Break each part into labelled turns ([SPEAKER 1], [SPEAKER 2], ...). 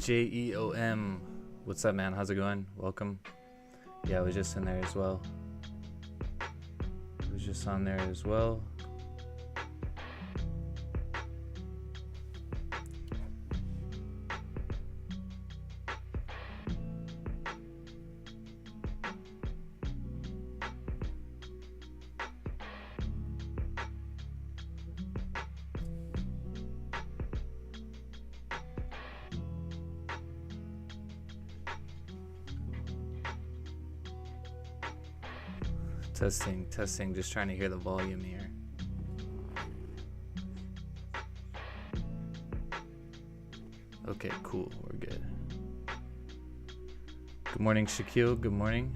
[SPEAKER 1] GBPJEOM. What's up, man? How's it going? Welcome. Yeah, I was just in there as well. I was just on there as well. Testing, just trying to hear the volume here. Okay, cool, we're good. Good morning, Shaquille, good morning.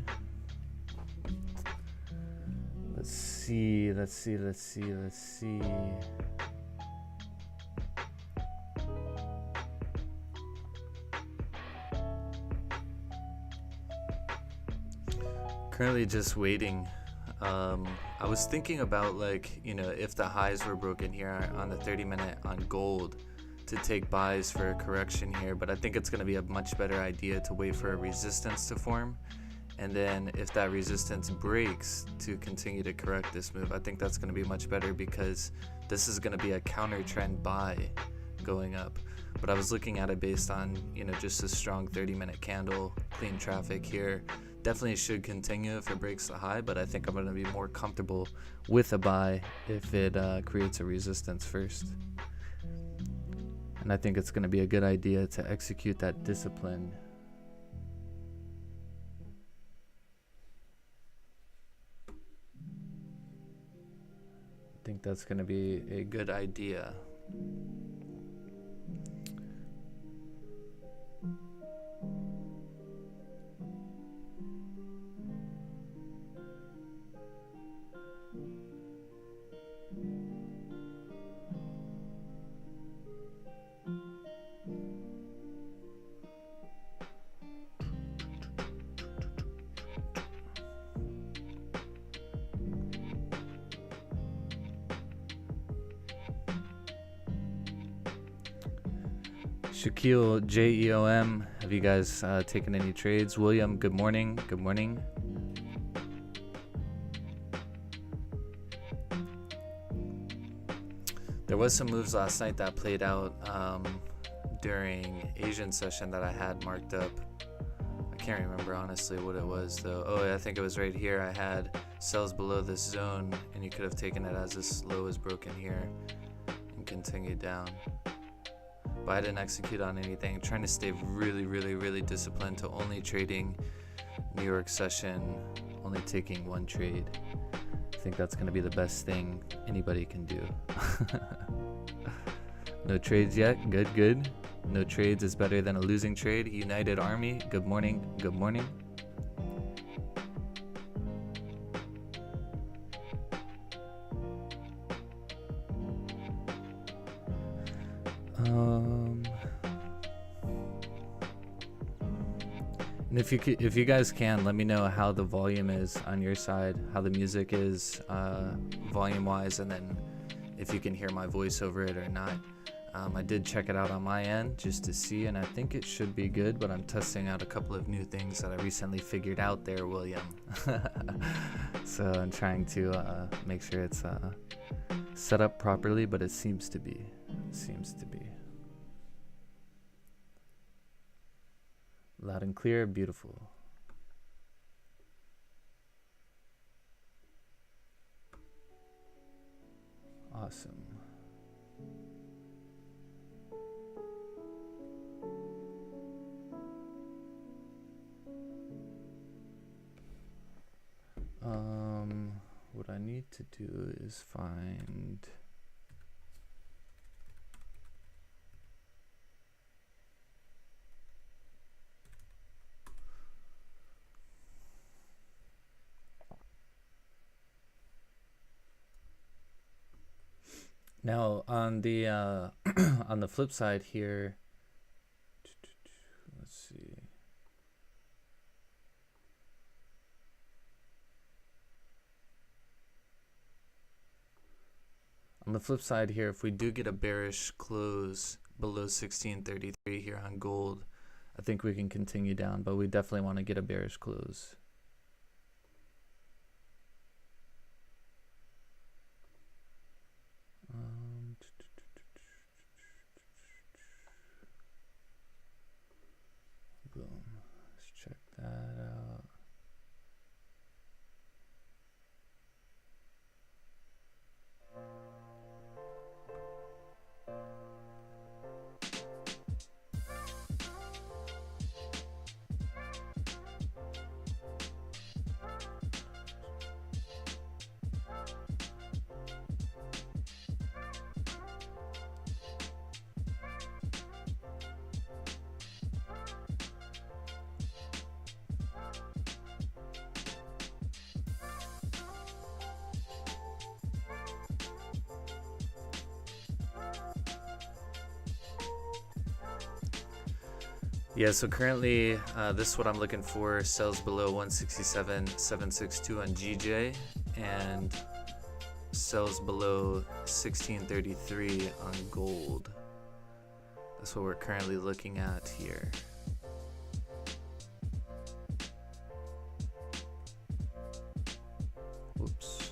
[SPEAKER 1] Let's see. Currently just waiting. I was thinking about, like, you know, if the highs were broken here on the 30-minute on gold, to take buys for a correction here, but I think it's going to be a much better idea to wait for a resistance to form, and then if that resistance breaks, to continue to correct this move. I think that's going to be much better because this is going to be a counter trend buy going up. But I was looking at it based on, you know, just a strong 30-minute candle, clean traffic here. Definitely should continue if it breaks the high, but I think I'm going to be more comfortable with a buy if it creates a resistance first. And I think it's going to be a good idea to execute that discipline. I think that's going to be a good idea. Shaquille, JEOM, have you guys taken any trades? William, good morning. Good morning. There was some moves last night that played out during Asian session that I had marked up. I can't remember honestly what it was though. Oh, I think it was right here. I had sells below this zone, and you could have taken it as this low is broken here and continued down. But I didn't execute on anything. Trying to stay really disciplined to only trading New York session, only taking one trade. I think that's going to be the best thing anybody can do. No trades yet. Good. No trades is better than a losing trade. United Army, good morning. Good morning. And if you guys can, let me know how the volume is on your side, how the music is volume wise, and then if you can hear my voice over it or not. I did check it out on my end just to see, and I think it should be good, but I'm testing out a couple of new things that I recently figured out there, William. So I'm trying to make sure it's set up properly, but it seems to be. Loud and clear, beautiful. Awesome. What I need to do is find now on the on the flip side here. Let's see. On the flip side here, if we do get a bearish close below 1633 here on gold, I think we can continue down, but we definitely want to get a bearish close. Boom. Let's check that out. Yeah, so currently this is what I'm looking for. Sells below 167.762 on GJ and sells below 1633 on gold. That's what we're currently looking at here. Whoops.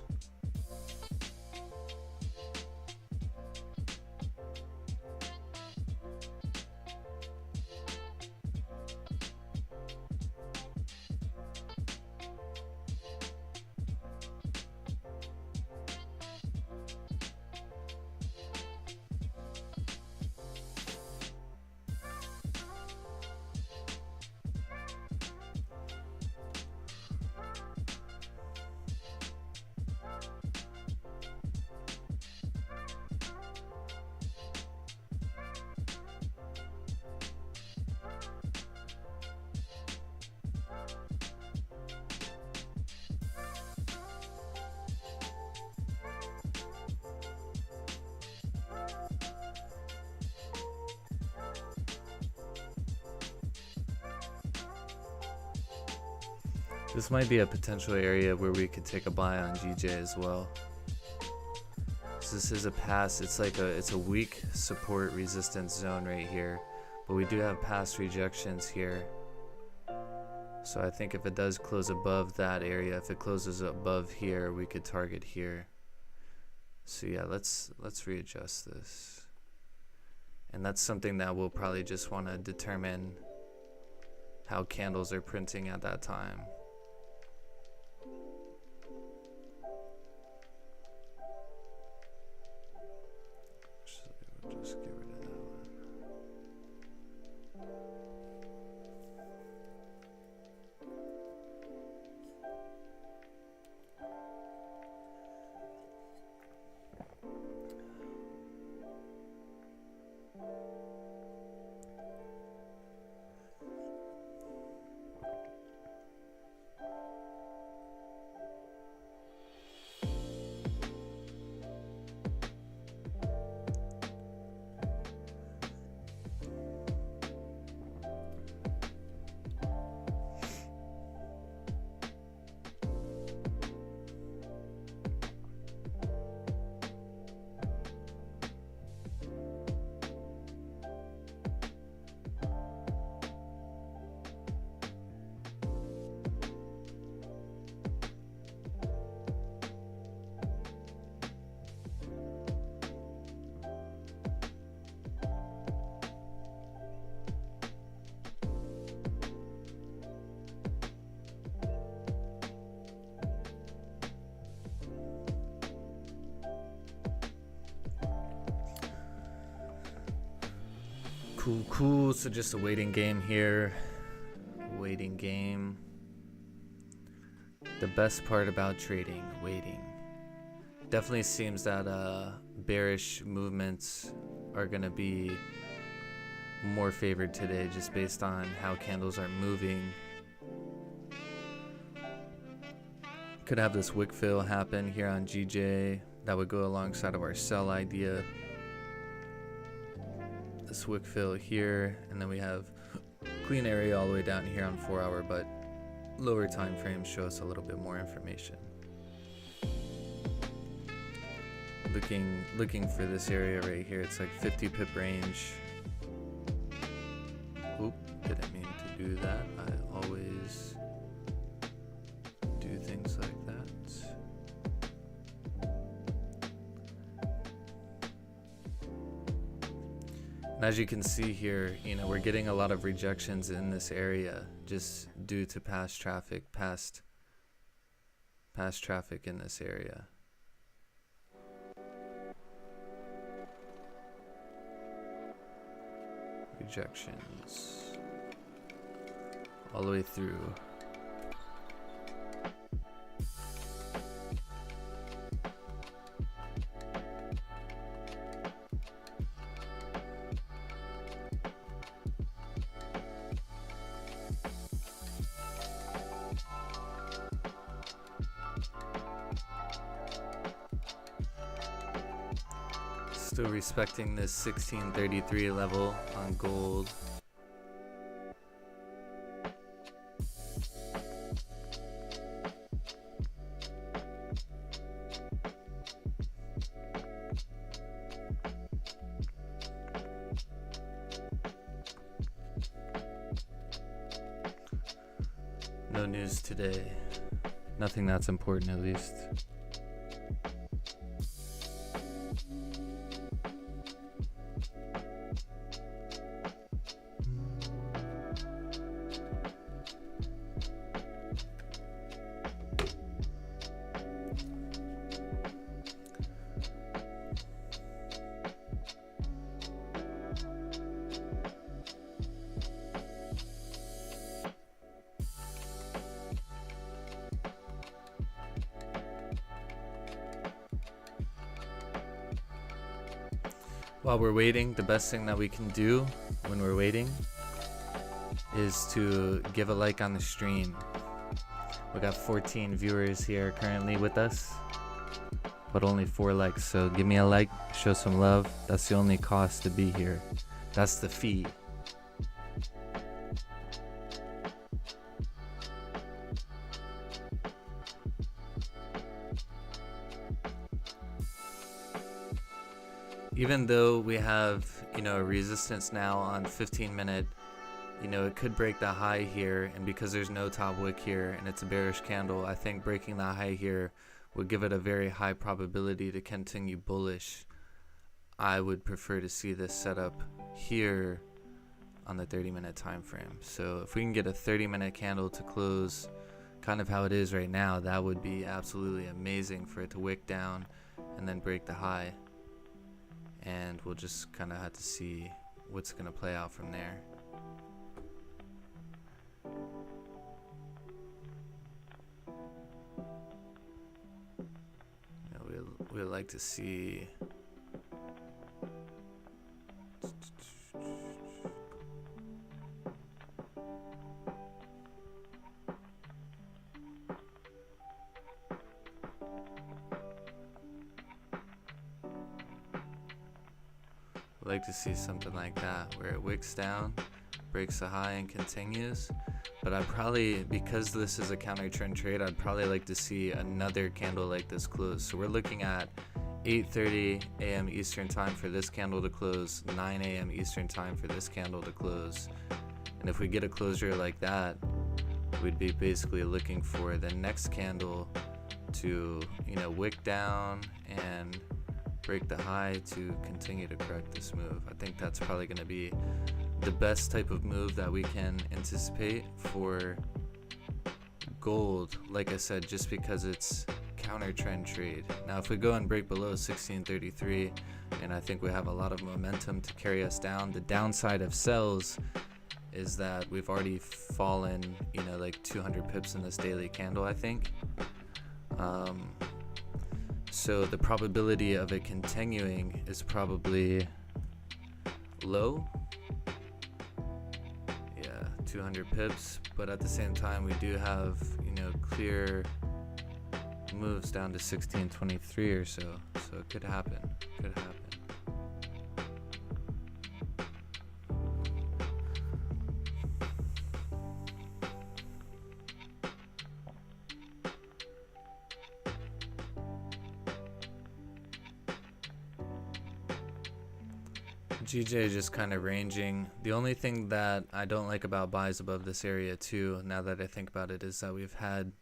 [SPEAKER 1] This might be a potential area where we could take a buy on GJ as well. So this is a pass. It's like it's a weak support resistance zone right here, but we do have past rejections here. So I think if it does close above that area, if it closes above here, we could target here. So yeah, let's readjust this. And that's something that we'll probably just want to determine how candles are printing at that time. Just get rid of that one. Cool. So just a waiting game here. Waiting game. The best part about trading, waiting. Definitely seems that bearish movements are going to be more favored today just based on how candles are moving. Could have this wick fill happen here on GJ. That would go alongside of our sell idea. This wick fill here, and then we have clean area all the way down here on 4 hour, but lower time frames show us a little bit more information. Looking for this area right here. It's like 50 pip range. Oop, didn't mean that. I always do things like that. And as you can see here, you know, we're getting a lot of rejections in this area just due to past traffic in this area. Rejections all the way through. Still respecting this 1633 level on gold. No news today. Nothing that's important, at least. While we're waiting, the best thing that we can do when we're waiting is to give a like on the stream. We got 14 viewers here currently with us, but only 4 likes. So give me a like, show some love. That's the only cost to be here. That's the fee. Even though we have, you know, a resistance now on 15-minute, you know, it could break the high here, and because there's no top wick here and it's a bearish candle, I think breaking the high here would give it a very high probability to continue bullish. I would prefer to see this set up here on the 30-minute time frame. So if we can get a 30-minute candle to close kind of how it is right now, that would be absolutely amazing for it to wick down and then break the high. And we'll just kind of have to see what's going to play out from there. You know, we'd like to see something like that where it wicks down, breaks the high and continues. But I probably, because this is a counter trend trade, I'd probably like to see another candle like this close. So we're looking at 8:30 a.m. Eastern time for this candle to close, 9 a.m. Eastern time for this candle to close. And if we get a closure like that, we'd be basically looking for the next candle to, you know, wick down and break the high to continue to correct this move. I think that's probably going to be the best type of move that we can anticipate for gold, like I said, just because it's counter trend trade. Now if we go and break below 1633, and I think we have a lot of momentum to carry us down, the downside of sells is that we've already fallen, you know, like 200 pips in this daily candle, I think. So the probability of it continuing is probably low. Yeah, 200 pips, but at the same time we do have, you know, clear moves down to 1623 or so. So it could happen. Could happen. GJ just kind of ranging. The only thing that I don't like about buys above this area too, now that I think about it, is that we've had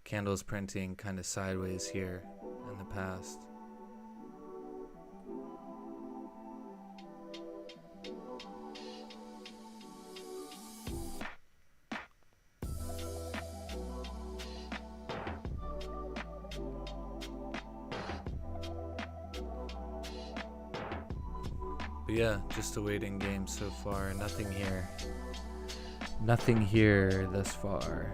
[SPEAKER 1] candles printing kind of sideways here in the past. But yeah, just a waiting game so far. Nothing here. Nothing here thus far.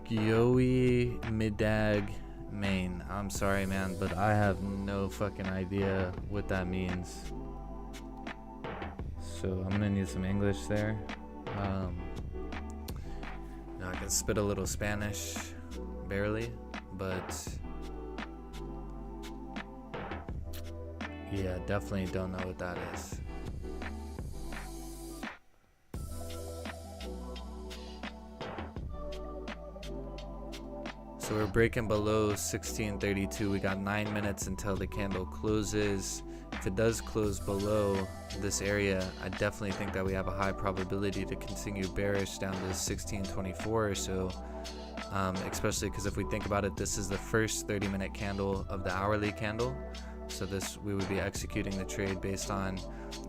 [SPEAKER 1] GBPJPY main. I'm sorry, man, but I have no fucking idea what that means. So I'm gonna need some English there. Now I can spit a little Spanish, barely, but yeah, definitely don't know what that is. So we're breaking below 1632. We got 9 minutes until the candle closes. If it does close below this area, I definitely think that we have a high probability to continue bearish down to 1624 or so. Especially because if we think about it, this is the first 30-minute candle of the hourly candle. So we would be executing the trade based on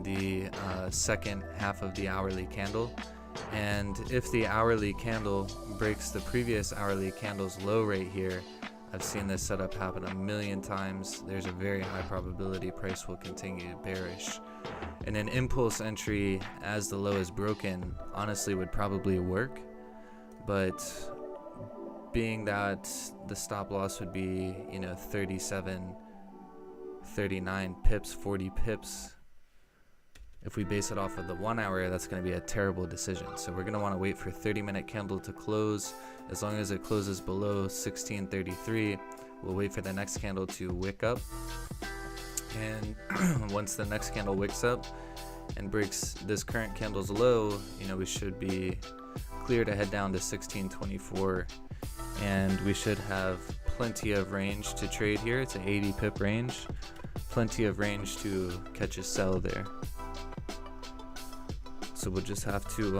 [SPEAKER 1] the second half of the hourly candle. And if the hourly candle breaks the previous hourly candle's low right here, I've seen this setup happen a million times. There's a very high probability price will continue bearish. And an impulse entry as the low is broken honestly would probably work, but being that the stop loss would be, 37, 39 pips, 40 pips, if we base it off of the 1 hour, that's going to be a terrible decision. So we're going to want to wait for 30-minute candle to close. As long as it closes below 1633, we'll wait for the next candle to wick up. And once the next candle wicks up and breaks this current candle's low, we should be clear to head down to 1624. And we should have plenty of range to trade here. It's an 80 pip range. Plenty of range to catch a sell there. So we'll just have to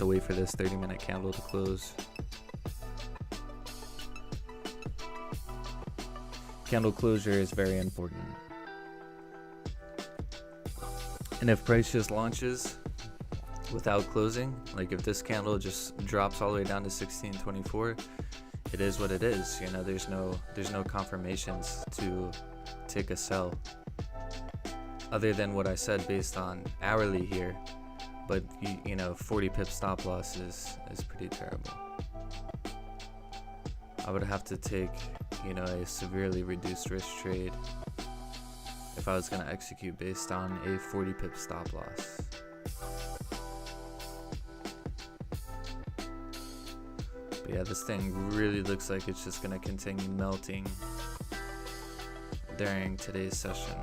[SPEAKER 1] wait for this 30-minute candle to close. Candle closure is very important. And if price just launches without closing, like if this candle just drops all the way down to 1624, it is what it is. There's no confirmations to take a sell, other than what I said based on hourly here. But 40 pip stop loss is pretty terrible. I would have to take a severely reduced risk trade if I was going to execute based on a 40 pip stop loss. But yeah, this thing really looks like it's just going to continue melting during today's session.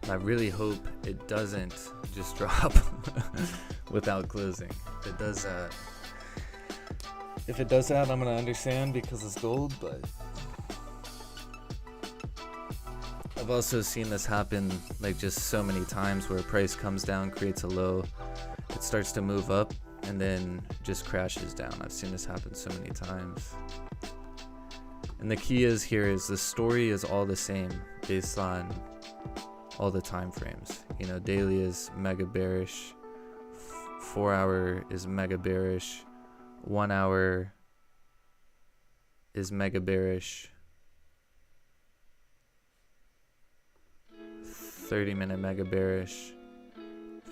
[SPEAKER 1] I really hope it doesn't just drop without closing. If it does that, I'm gonna understand because it's gold, but I've also seen this happen just so many times where price comes down, creates a low, it starts to move up, and then just crashes down. I've seen this happen so many times. And the key is the story is all the same based on all the time frames. Daily is mega bearish, 4 hour is mega bearish, 1 hour is mega bearish, 30-minute mega bearish,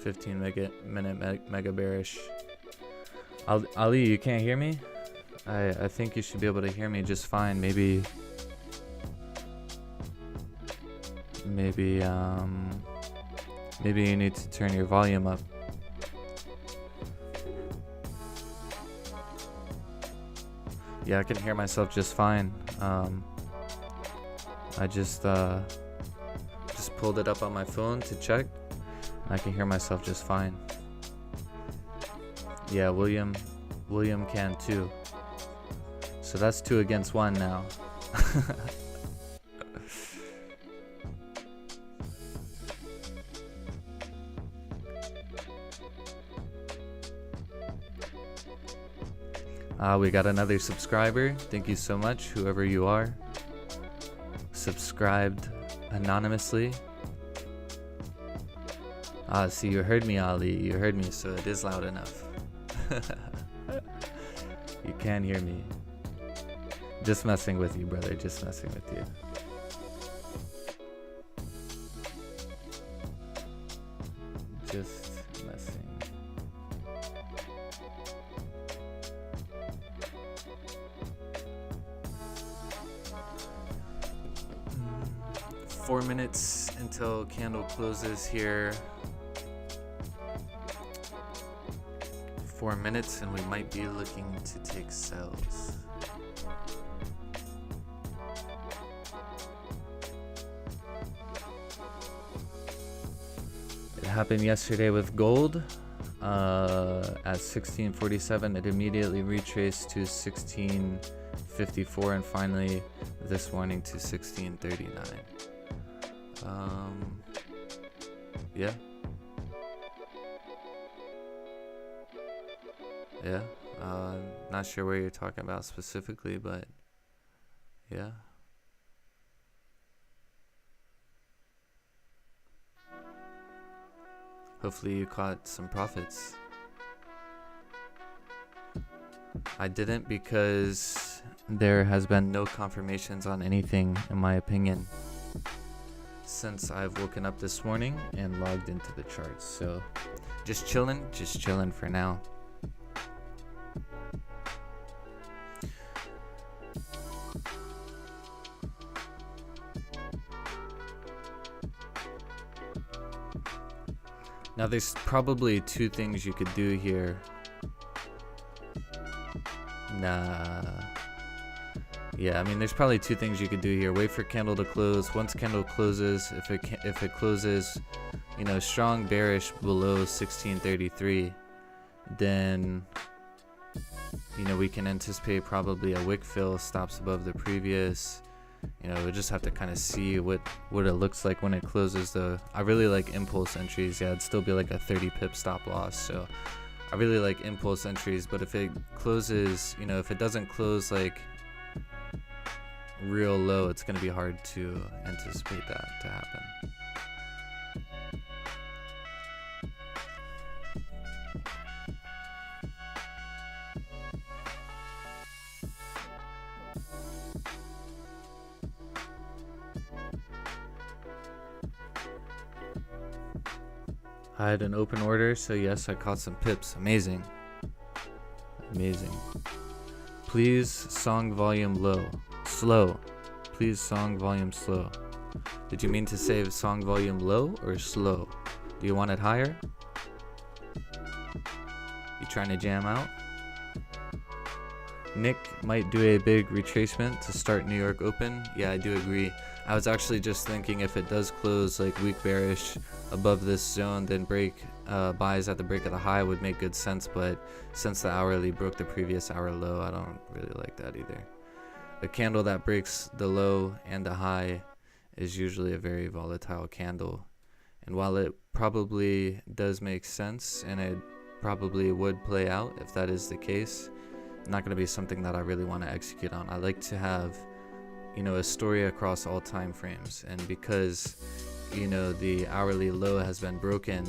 [SPEAKER 1] 15-minute mega bearish. Ali, you can't hear me? I think you should be able to hear me just fine. Maybe Maybe you need to turn your volume up. Yeah, I can hear myself just fine. I just pulled it up on my phone to check. I can hear myself just fine. Yeah, William can too. So that's 2 against 1 now. We got another subscriber. Thank you so much, whoever you are. Subscribed anonymously. See, you heard me, Ali. You heard me, so it is loud enough. You can hear me. Just messing with you, brother. Just messing with you. Just messing. Four minutes until candle closes here. 4 minutes and we might be looking to take sells. It happened yesterday with gold at 1647. It immediately retraced to 1654 and finally this morning to 1639. Yeah. Yeah, not sure where you're talking about specifically, but yeah. Hopefully you caught some profits. I didn't because there has been no confirmations on anything, in my opinion, since I've woken up this morning and logged into the charts. So just chilling for now. Now there's probably 2 things you could do here. Yeah, I mean there's probably 2 things you could do here. Wait for candle to close. Once candle closes, if it closes, you know, strong bearish below 1633, then you know we can anticipate probably a wick fill, stops above the previous. You know, we just have to kind of see what it looks like when it closes though. I really like impulse entries. Yeah, it'd still be like a 30 pip stop loss. So I really like impulse entries, but if it closes, you know, if it doesn't close like real low, it's going to be hard to anticipate that to happen. I had an open order, so yes, I caught some pips. Amazing. Please song volume low. Slow. Please song volume slow. Did you mean to say song volume low or slow? Do you want it higher? You trying to jam out? Nick might do a big retracement to start New York Open. Yeah, I do agree. I was actually just thinking if it does close like weak bearish above this zone, then break buys at the break of the high would make good sense, but since the hourly broke the previous hour low, I don't really like that either. A candle that breaks the low and the high is usually a very volatile candle, and while it probably does make sense and it probably would play out if that is the case, not going to be something that I really want to execute on. I like to have, you know, a story across all time frames, and because, you know, the hourly low has been broken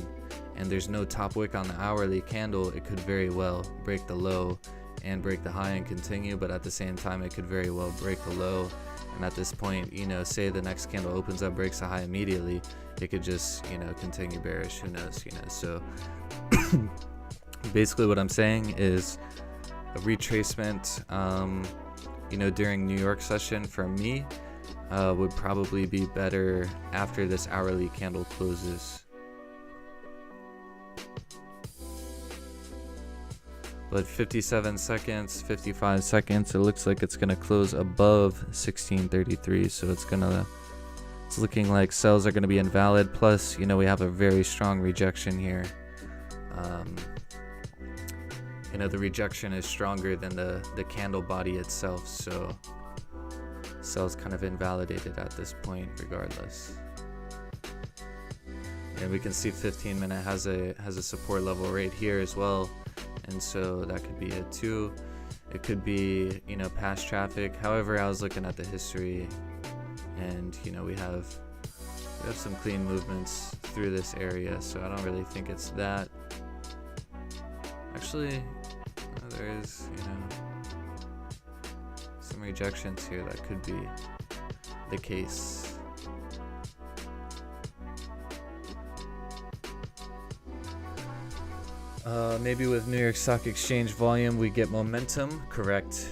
[SPEAKER 1] and there's no top wick on the hourly candle, it could very well break the low and break the high and continue, but at the same time it could very well break the low, and at this point, you know, say the next candle opens up, breaks the high immediately, it could just, you know, continue bearish, who knows, you know. So basically what I'm saying is a retracement, you know, during New York session for me would probably be better after this hourly candle closes. But 57 seconds, 55 seconds, it looks like it's gonna close above 1633. So it's looking like sells are gonna be invalid. Plus, you know, we have a very strong rejection here. You know, the rejection is stronger than the candle body itself, so sells kind of invalidated at this point regardless. And we can see 15-minute has a support level right here as well, and so that could be a 2. It could be, you know, past traffic. However, I was looking at the history, and you know, we have some clean movements through this area, so I don't really think it's that. Actually, there is, you know, some rejections here that could be the case. Maybe with New York Stock Exchange volume we get momentum. Correct.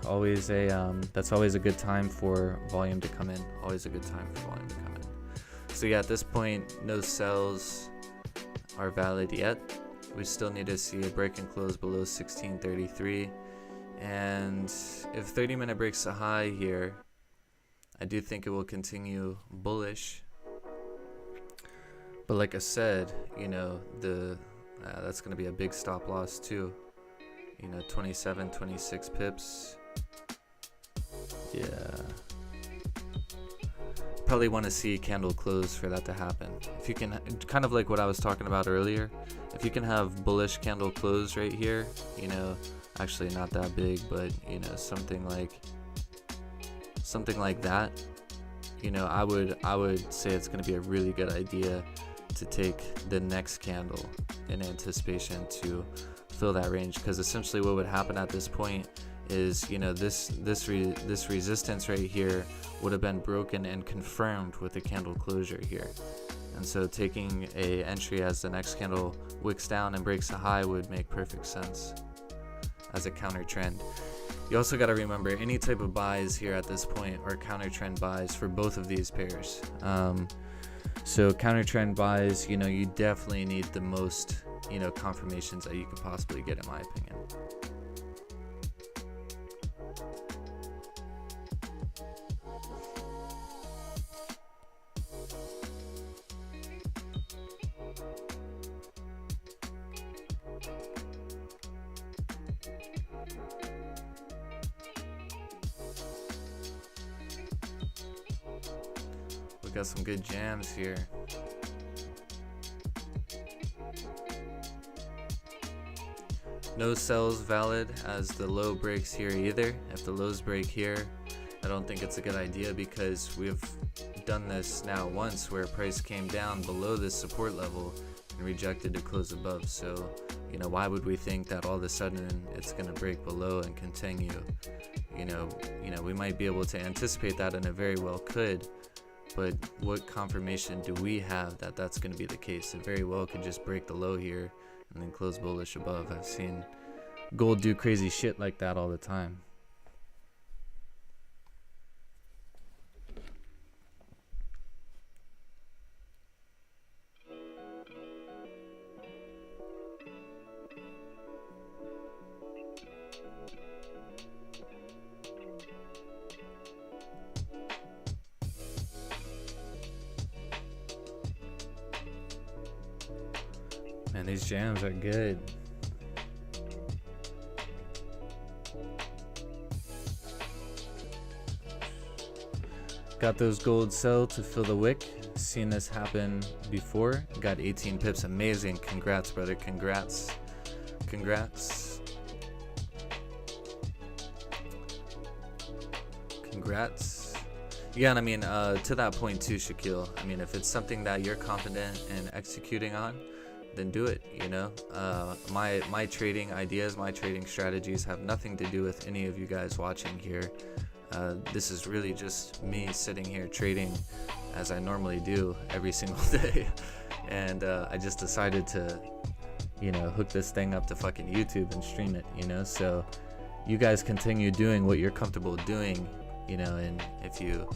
[SPEAKER 1] Always that's always a good time for volume to come in. Always a good time for volume to come in. So yeah, at this point, no sells are valid yet. We still need to see a break and close below 1633. And if 30-minute breaks a high here, I do think it will continue bullish. But like I said, you know, that's going to be a big stop loss too. You know, 27, 26 pips. Yeah. Probably want to see candle close for that to happen. If you can, kind of like what I was talking about earlier, if you can have bullish candle close right here, you know, actually not that big, but you know, something like that, you know, I would say it's going to be a really good idea to take the next candle in anticipation to fill that range, because essentially what would happen at this point is, you know, this resistance right here would have been broken and confirmed with a candle closure here, and so taking a entry as the next candle wicks down and breaks a high would make perfect sense as a counter trend. You also got to remember, any type of buys here at this point are counter trend buys for both of these pairs. So counter trend buys, you know, you definitely need the most, you know, confirmations that you could possibly get, in my opinion. We got some good jams here. No sells valid as the low breaks here either. If the lows break here, I don't think it's a good idea, because we've done this now once where price came down below this support level and rejected to close above. So, you know, why would we think that all of a sudden it's going to break below and continue? You know, we might be able to anticipate that, and it very well could. But what confirmation do we have that that's going to be the case? It very well could just break the low here and then close bullish above. I've seen gold do crazy shit like that all the time. Man, these jams are good. Got those gold sell to fill the wick. Seen this happen before. Got 18 pips. Amazing. Congrats, brother. Congrats. Yeah, and I mean, to that point too, Shaquille, I mean, if it's something that you're confident in executing on, then do it, you know. My trading ideas, my trading strategies have nothing to do with any of you guys watching here. This is really just me sitting here trading as I normally do every single day. And I just decided to, you know, hook this thing up to fucking YouTube and stream it, you know. So you guys continue doing what you're comfortable doing, you know, and if you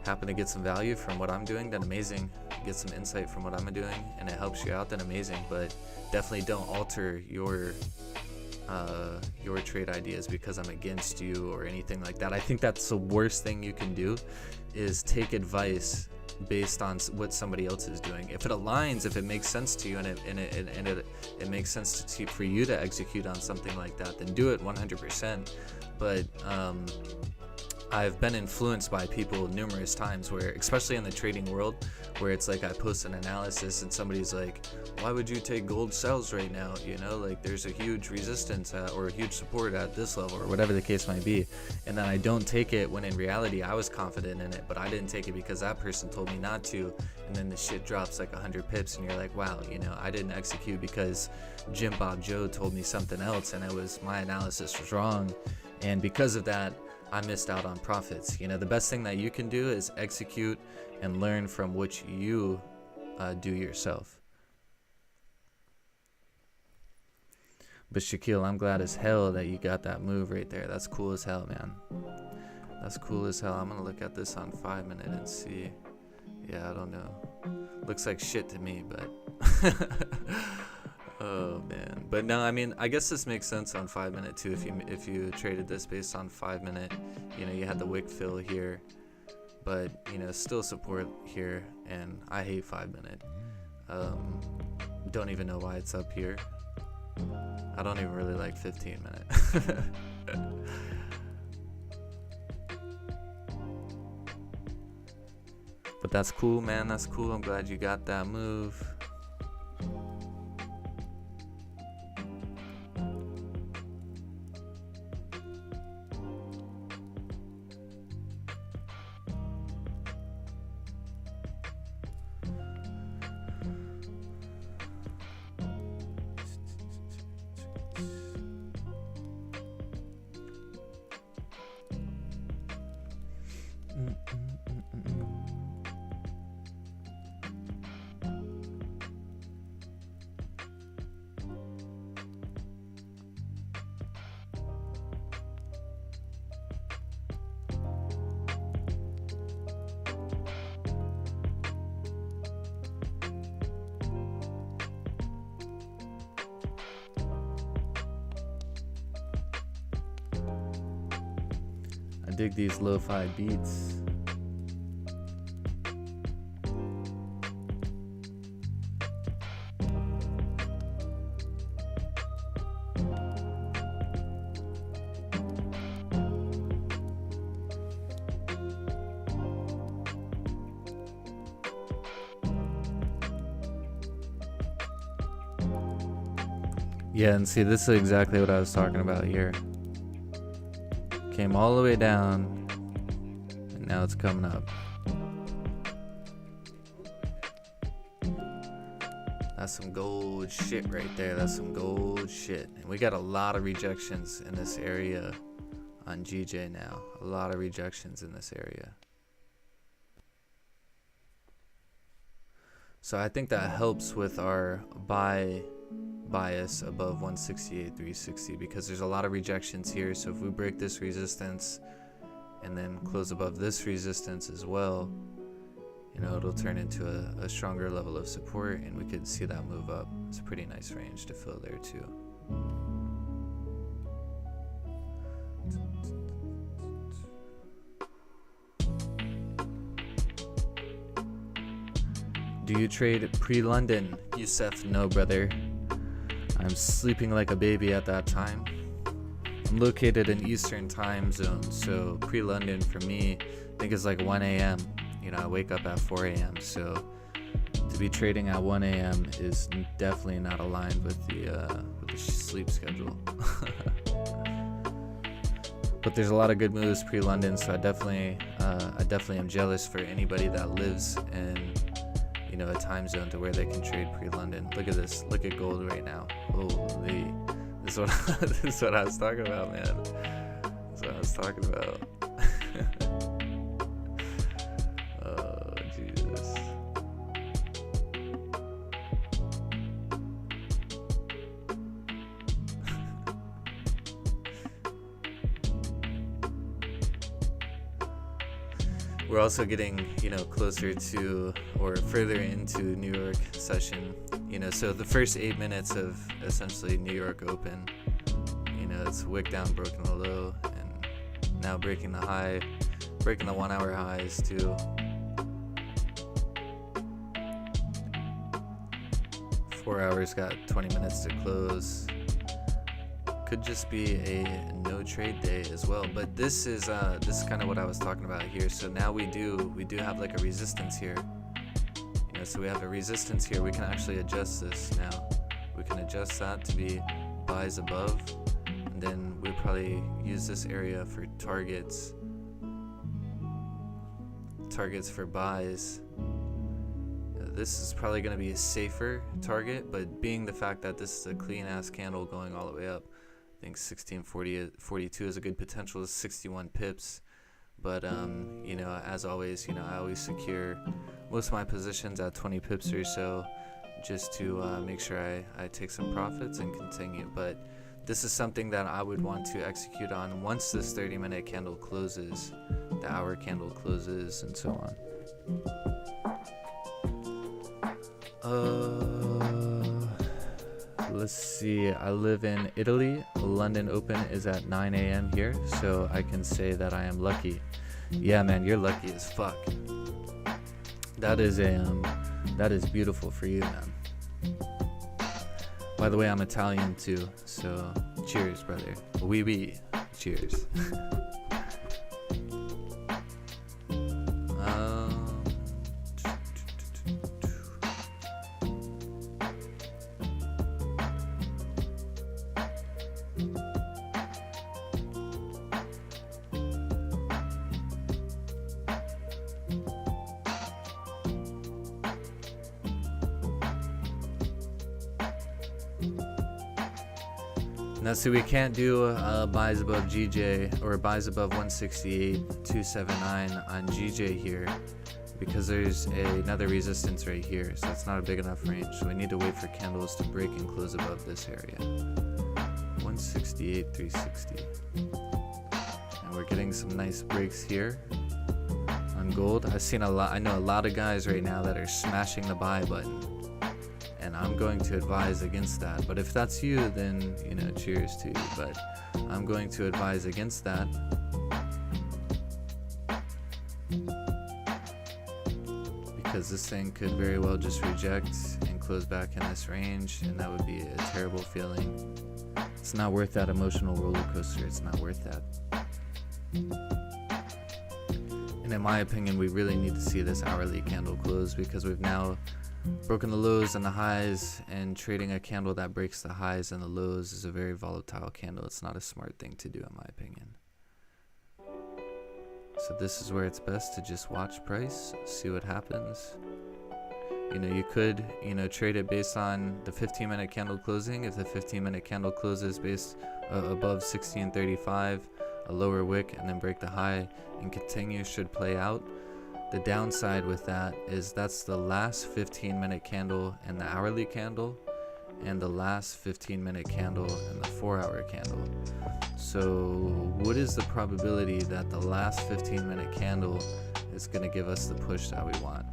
[SPEAKER 1] happen to get some value from what I'm doing, then amazing. get some insight from what I'm doing and it helps you out, then amazing. But definitely don't alter your trade ideas because I'm against you or anything like that. I think that's the worst thing you can do, is take advice based on what somebody else is doing. If it aligns, if it makes sense to you, and it makes sense for you to execute on something like that, then do it 100%. But I've been influenced by people numerous times where, especially in the trading world, where it's like I post an analysis and somebody's like, why would you take gold sells right now? You know, like there's a huge resistance or a huge support at this level, or whatever the case might be. And then I don't take it when in reality I was confident in it, but I didn't take it because that person told me not to. And then the shit drops like 100 pips and you're like, wow, you know, I didn't execute because Jim Bob Joe told me something else and my analysis was wrong. And because of that, I missed out on profits. You know, the best thing that you can do is execute and learn from what you do yourself. But Shaquille, I'm glad as hell that you got that move right there. That's cool as hell, man. That's cool as hell. I'm gonna look at this on 5 minute and see. Yeah, I don't know. Looks like shit to me, but oh man. But no, I mean, I guess this makes sense on 5 minute too. If you traded this based on 5 minute, you know, you had the wick fill here, but you know, still support here. And I hate 5 minute. Don't even know why it's up here. I don't even really like 15 minute. But that's cool, man. That's cool. I'm glad you got that move. I dig these lo-fi beats. Yeah, and see, this is exactly what I was talking about here. Came all the way down, and now it's coming up. That's some gold shit right there. That's some gold shit. And we got a lot of rejections in this area on GJ now. A lot of rejections in this area. So I think that helps with our buy bias above 168.360 because there's a lot of rejections here. So if we break this resistance and then close above this resistance as well, you know, it'll turn into a stronger level of support and we could see that move up. It's a pretty nice range to fill there too. Do you trade pre-London? Youssef, no brother. I'm sleeping like a baby at that time. I'm located in Eastern time zone, so pre-London for me, I think it's like 1 a.m. You know, I wake up at 4 a.m. So to be trading at 1 a.m. is definitely not aligned with the sleep schedule. But there's a lot of good moves pre-London, so I definitely am jealous for anybody that lives in, you know, a time zone to where they can trade pre-London. Look at this. Look at gold right now. Holy. This is what I was talking about, man. That's what I was talking about. Oh, Jesus. we're also getting, you know, closer to or further into New York session. You know, so the first 8 minutes of essentially New York Open, you know, it's wick down, broken the low, and now breaking the high, breaking the 1 hour highs too. Four hours got 20 minutes to close. Could just be a no trade day as well, but this is kind of what I was talking about here. So now we do have like a resistance here, you know, so we have a resistance here. We can actually adjust this now. We can adjust that to be buys above, and then we'll probably use this area for targets for buys. This is probably going to be a safer target, but being the fact that this is a clean ass candle going all the way up, I think 1642 is a good potential, 61 pips. But you know, as always, you know, I always secure most of my positions at 20 pips or so, just to make sure I take some profits and continue. But this is something that I would want to execute on once this 30-minute candle closes, the hour candle closes, and so on. Let's see, I live in Italy. London Open is at 9 a.m. here, so I can say that I am lucky. Yeah, man, you're lucky as fuck. That is beautiful for you, man. By the way, I'm Italian too, so cheers, brother. Oui, cheers. Now, see, we can't do buys above GJ or buys above 168.279 on GJ here because there's another resistance right here, so it's not a big enough range. So we need to wait for candles to break and close above this area, 168.360, and we're getting some nice breaks here on gold. I know a lot of guys right now that are smashing the buy button, and I'm going to advise against that. But if that's you, then, you know, cheers to you. But I'm going to advise against that. Because this thing could very well just reject and close back in this range, and that would be a terrible feeling. It's not worth that emotional roller coaster. It's not worth that. And in my opinion, we really need to see this hourly candle close, because we've now broken the lows and the highs, and trading a candle that breaks the highs and the lows is a very volatile candle. It's not a smart thing to do, in my opinion. So this is where it's best to just watch price, see what happens. You know, you could, you know, trade it based on the 15-minute candle closing. If the 15-minute candle closes based above 1635, a lower wick, and then break the high and continue, should play out. The downside with that is that's the last 15-minute candle and the hourly candle, and the last 15-minute candle and the 4-hour candle. So what is the probability that the last 15-minute candle is going to give us the push that we want?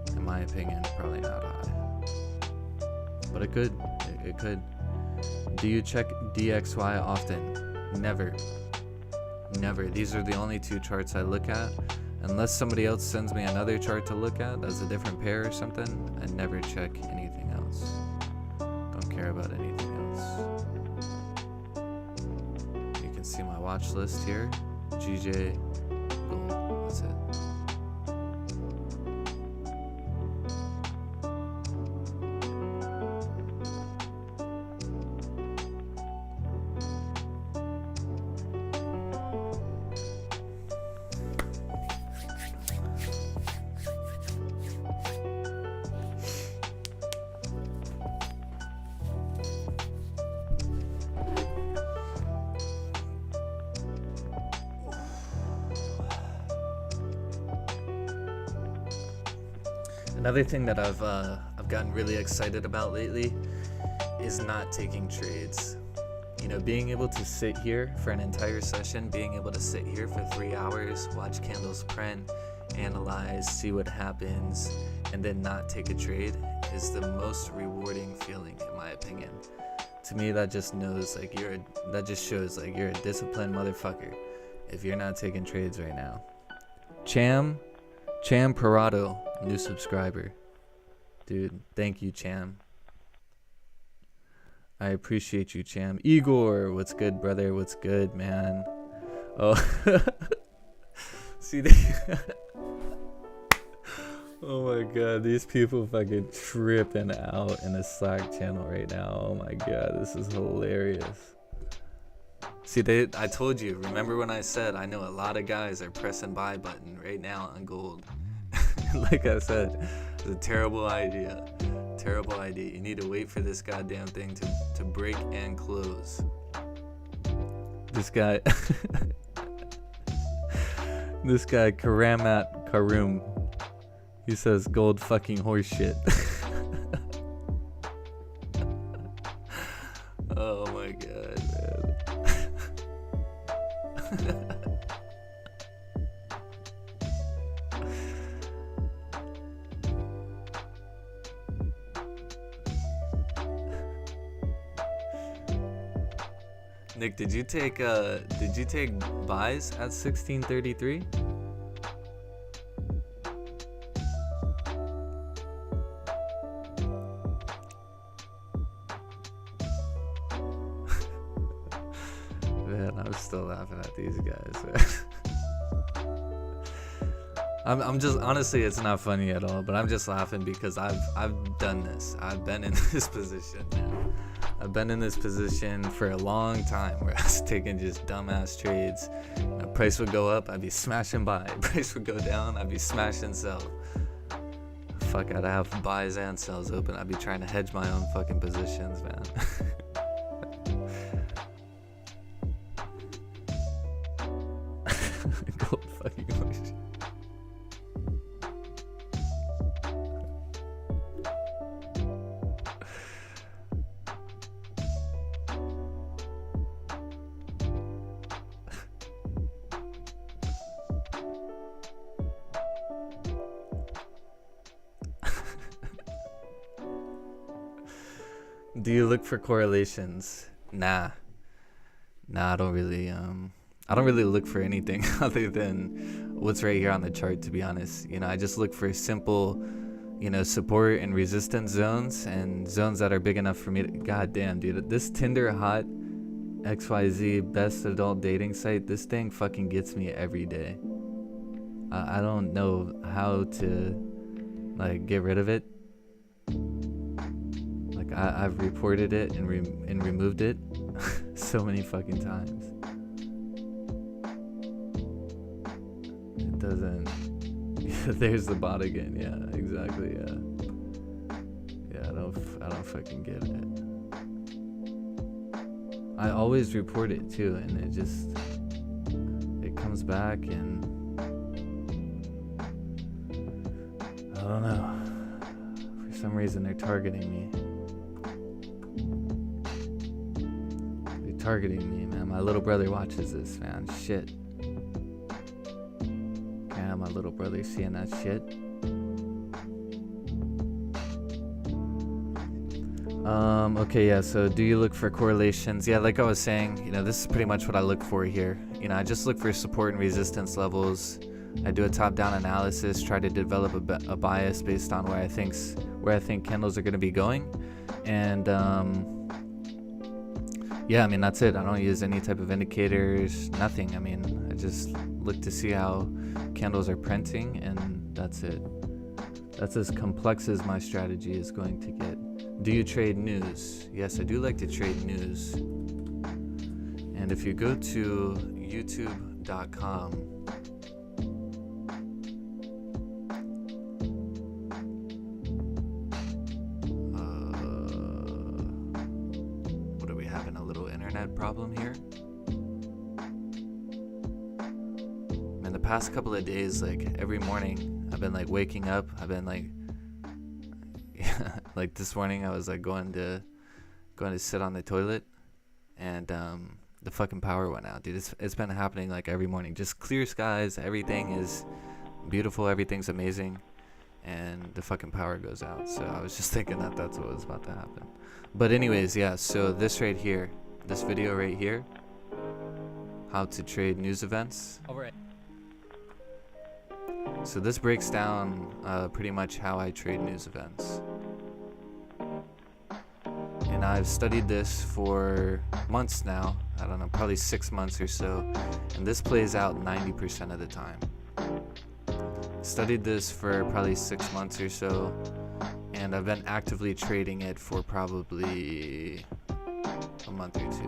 [SPEAKER 1] In my opinion, probably not high. But it could. It could. Do you check DXY often? Never. Never. These are the only two charts I look at. Unless somebody else sends me another chart to look at that's a different pair or something, I never check anything else. Don't care about anything else. You can see my watch list here. GJ, gold. That's it. Another thing that I've gotten really excited about lately is not taking trades. you know, being able to sit here for an entire session, being able to sit here for 3 hours, watch candles print, analyze, see what happens, and then not take a trade is the most rewarding feeling, in my opinion. To me, that just knows, like, that just shows, like, you're a disciplined motherfucker if you're not taking trades right now. Cham Parado, new subscriber. Dude, thank you, Cham. I appreciate you, Cham. Igor, what's good, brother? What's good, man? Oh, see, oh my god, these people fucking tripping out in the Slack channel right now. Oh my god, this is hilarious. See, I told you, remember when I said I know a lot of guys are pressing buy button right now on gold. Like I said, it's a terrible idea. Terrible idea. You need to wait for this goddamn thing to break and close. This guy this guy Karamat Karum, he says gold fucking horse shit. Oh my god, man. Nick, did you take buys at 1633? Man, I'm still laughing at these guys. I'm just, honestly, it's not funny at all, but I'm just laughing because I've done this. I've been in this position, man. I've been in this position for a long time where I was taking just dumbass trades. Price would go up, I'd be smashing buy. Price would go down, I'd be smashing sell. Fuck, I'd have buys and sells open. I'd be trying to hedge my own fucking positions, man. Gold fucking horse. Do you look for correlations? Nah, I don't really look for anything other than what's right here on the chart, to be honest. You know, I just look for simple, you know, support and resistance zones and zones that are big enough for me to, god damn, dude, this Tinder hot XYZ best adult dating site, this thing fucking gets me every day. I don't know how to, like, get rid of it. I've reported it and removed it so many fucking times. It doesn't. Yeah, there's the bot again. Yeah, exactly. Yeah, I don't fucking get it. I always report it too, and it comes back, and I don't know. For some reason, they're targeting me. Targeting me, man. My little brother watches this, man. Shit. Yeah, my little brother seeing that shit. Okay, yeah, so do you look for correlations? Yeah, like I was saying, you know, this is pretty much what I look for here. You know, I just look for support and resistance levels. I do a top-down analysis, try to develop a bias based on where I think candles are going to be going. And yeah, I mean, that's it. I don't use any type of indicators, nothing. I mean, I just look to see how candles are printing, and that's it. That's as complex as my strategy is going to get. Do you trade news? Yes, I do like to trade news. And if you go to youtube.com, problem here. In the past couple of days, like every morning, I've been like waking up. I've been like, like this morning, I was like going to sit on the toilet, and the fucking power went out, dude. It's been happening like every morning. Just clear skies, everything is beautiful, everything's amazing, and the fucking power goes out. So I was just thinking that that's what was about to happen. But anyways, yeah, so this right here, this video right here, how to trade news events.
[SPEAKER 2] Alright.
[SPEAKER 1] So this breaks down pretty much how I trade news events. And I've studied this for months now. I don't know, probably 6 months or so. And this plays out 90% of the time. Studied this for probably 6 months or so. And I've been actively trading it for probably a month or two.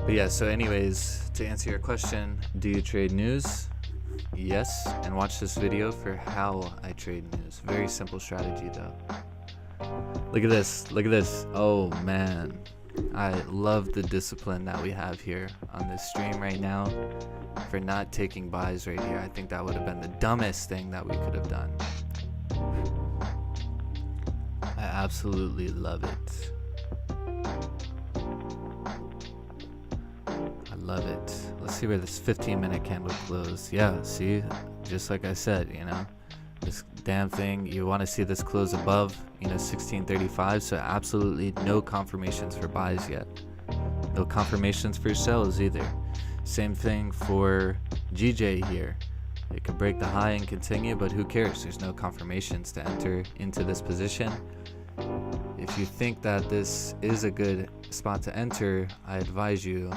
[SPEAKER 1] But yeah, so anyways, to answer your question, do you trade news? Yes, and watch this video for how I trade news. Very simple strategy though. Look at this, look at this. Oh man, I love the discipline that we have here on this stream right now for not taking buys right here. I think that would have been the dumbest thing that we could have done. I absolutely love it. Love it. Let's see where this 15-minute candle closed. Yeah, see, just like I said, you know, this damn thing, you want to see this close above, you know, 1635. So absolutely no confirmations for buys yet, no confirmations for sells either. Same thing for GJ here. It could break the high and continue, but who cares? There's no confirmations to enter into this position. If you think that this is a good spot to enter, I advise you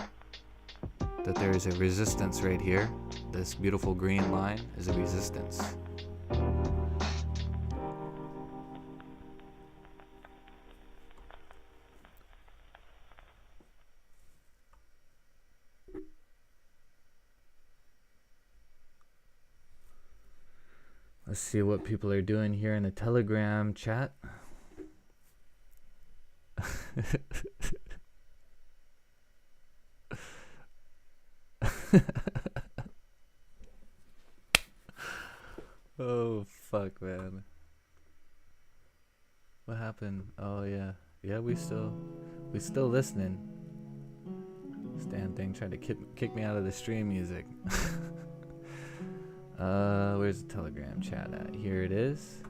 [SPEAKER 1] that there is a resistance right here. This beautiful green line is a resistance. Let's see what people are doing here in the Telegram chat. Oh fuck, man. What happened? Oh yeah, we still listening. This damn thing tried to kick me out of the stream music. Where's the Telegram chat at? Here it is.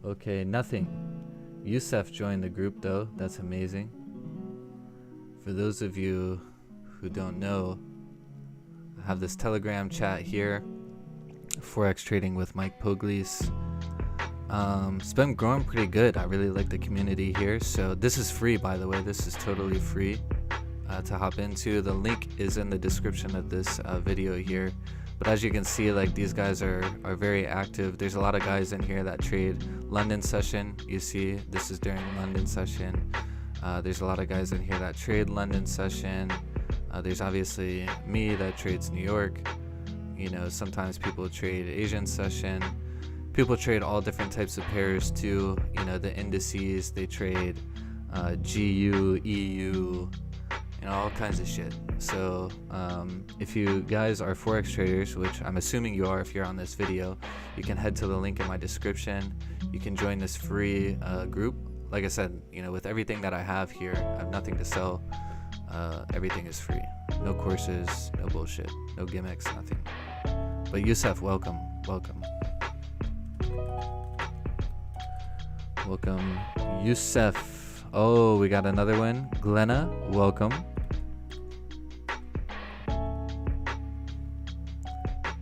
[SPEAKER 1] Okay, nothing. Yusef joined the group though. That's amazing. For those of you who don't know, I have this Telegram chat here. Forex trading with Mike Pugliese. It's been growing pretty good. I really like the community here. So this is free, by the way. This is totally free to hop into. The link is in the description of this video here. But as you can see, like, these guys are very active. There's a lot of guys in here that trade London session. You see, this is during London session. There's a lot of guys in here that trade London session. There's obviously me that trades New York. You know, sometimes people trade Asian session. People trade all different types of pairs too. You know, the indices, they trade GU, EU, you know, all kinds of shit. So if you guys are Forex traders, which I'm assuming you are if you're on this video, you can head to the link in my description. You can join this free group. Like I said, you know, with everything that I have here, I have nothing to sell. Everything is free. No courses, no bullshit, no gimmicks, nothing. But Yusef, welcome. Welcome, Yusef. Oh, we got another one. Glenna, welcome.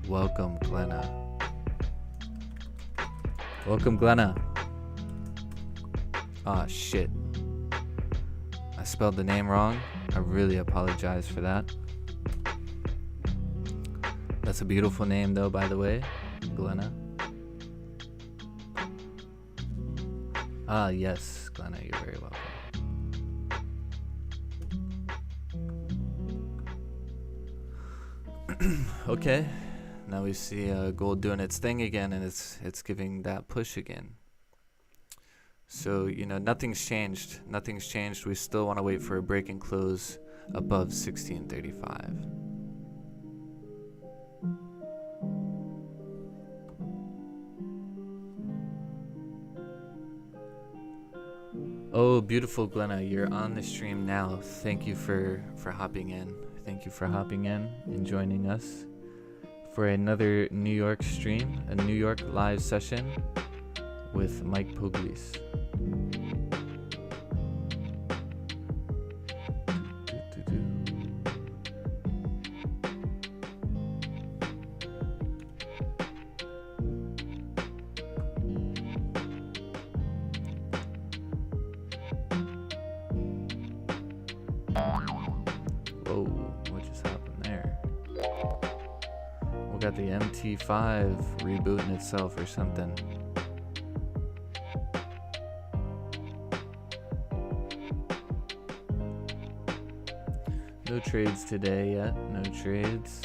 [SPEAKER 1] Welcome, Glenna. Welcome, Glenna. Ah, shit. I spelled the name wrong. I really apologize for that. That's a beautiful name though, by the way, Glenna. Ah, yes, Glenna, you're very welcome. Okay, now we see gold doing its thing again, and it's giving that push again. So, you know, nothing's changed. Nothing's changed. We still want to wait for a break and close above 1635. Oh, beautiful Glenna, you're on the stream now. Thank you for hopping in. Thank you for hopping in and joining us for another New York stream, a New York live session with Mike Pugliese. Whoa, what just happened there? We got the MT5 rebooting itself or something. No trades today yet, no trades.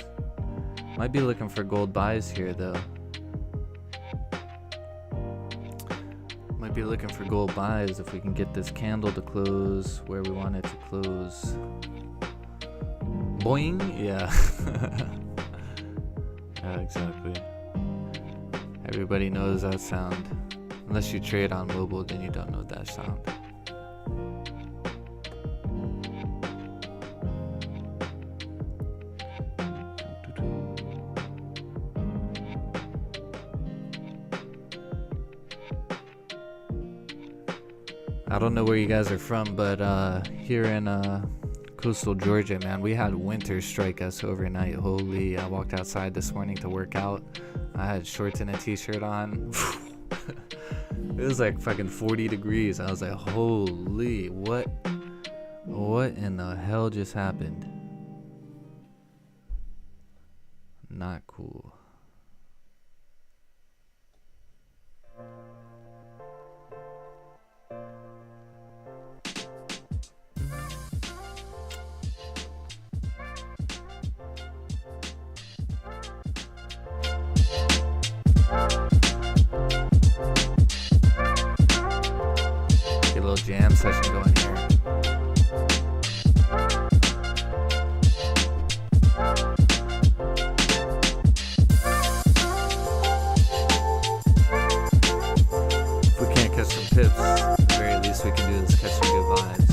[SPEAKER 1] Might be looking for gold buys here though. Might be looking for gold buys if we can get this candle to close where we want it to close. Boing, yeah. Yeah, exactly. Everybody knows that sound. Unless you trade on mobile, then you don't know that sound. I don't know where you guys are from, but here in coastal Georgia, man, we had winter strike us overnight. Holy, I walked outside this morning to work out. I had shorts and a t-shirt on. It was like fucking 40 degrees. I was like, holy, what in the hell just happened? Not cool. Get a little jam session going here. If we can't catch some pips, at the very least we can do is catch some good vibes.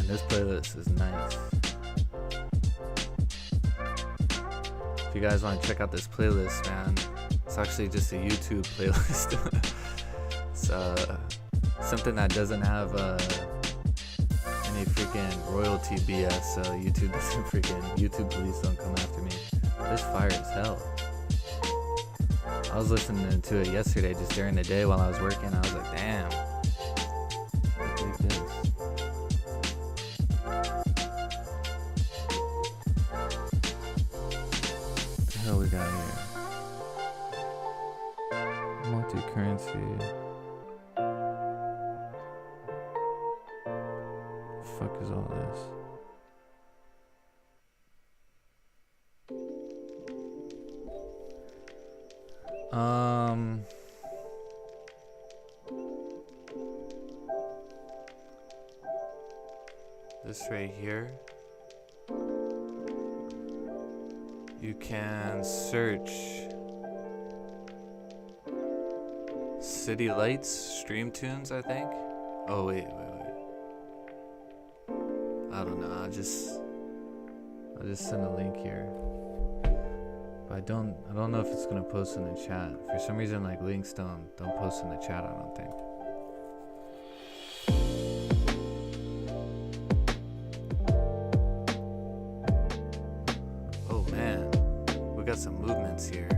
[SPEAKER 1] This playlist is nice. If you guys want to check out this playlist, man, it's actually just a YouTube playlist. It's something that doesn't have any freaking royalty BS, so YouTube police don't come after me. This fire is hell. I was listening to it yesterday just during the day while I was working. I was like, damn. Look at this. What the hell we got here? Multi-currency. The fuck is all this? This right here, you can search City Lights Stream Tunes, I think. Oh wait. I don't know. I'll just send a link here. But I don't know if it's gonna post in the chat. For some reason, like links don't post in the chat, I don't think. Oh man, we got some movements here.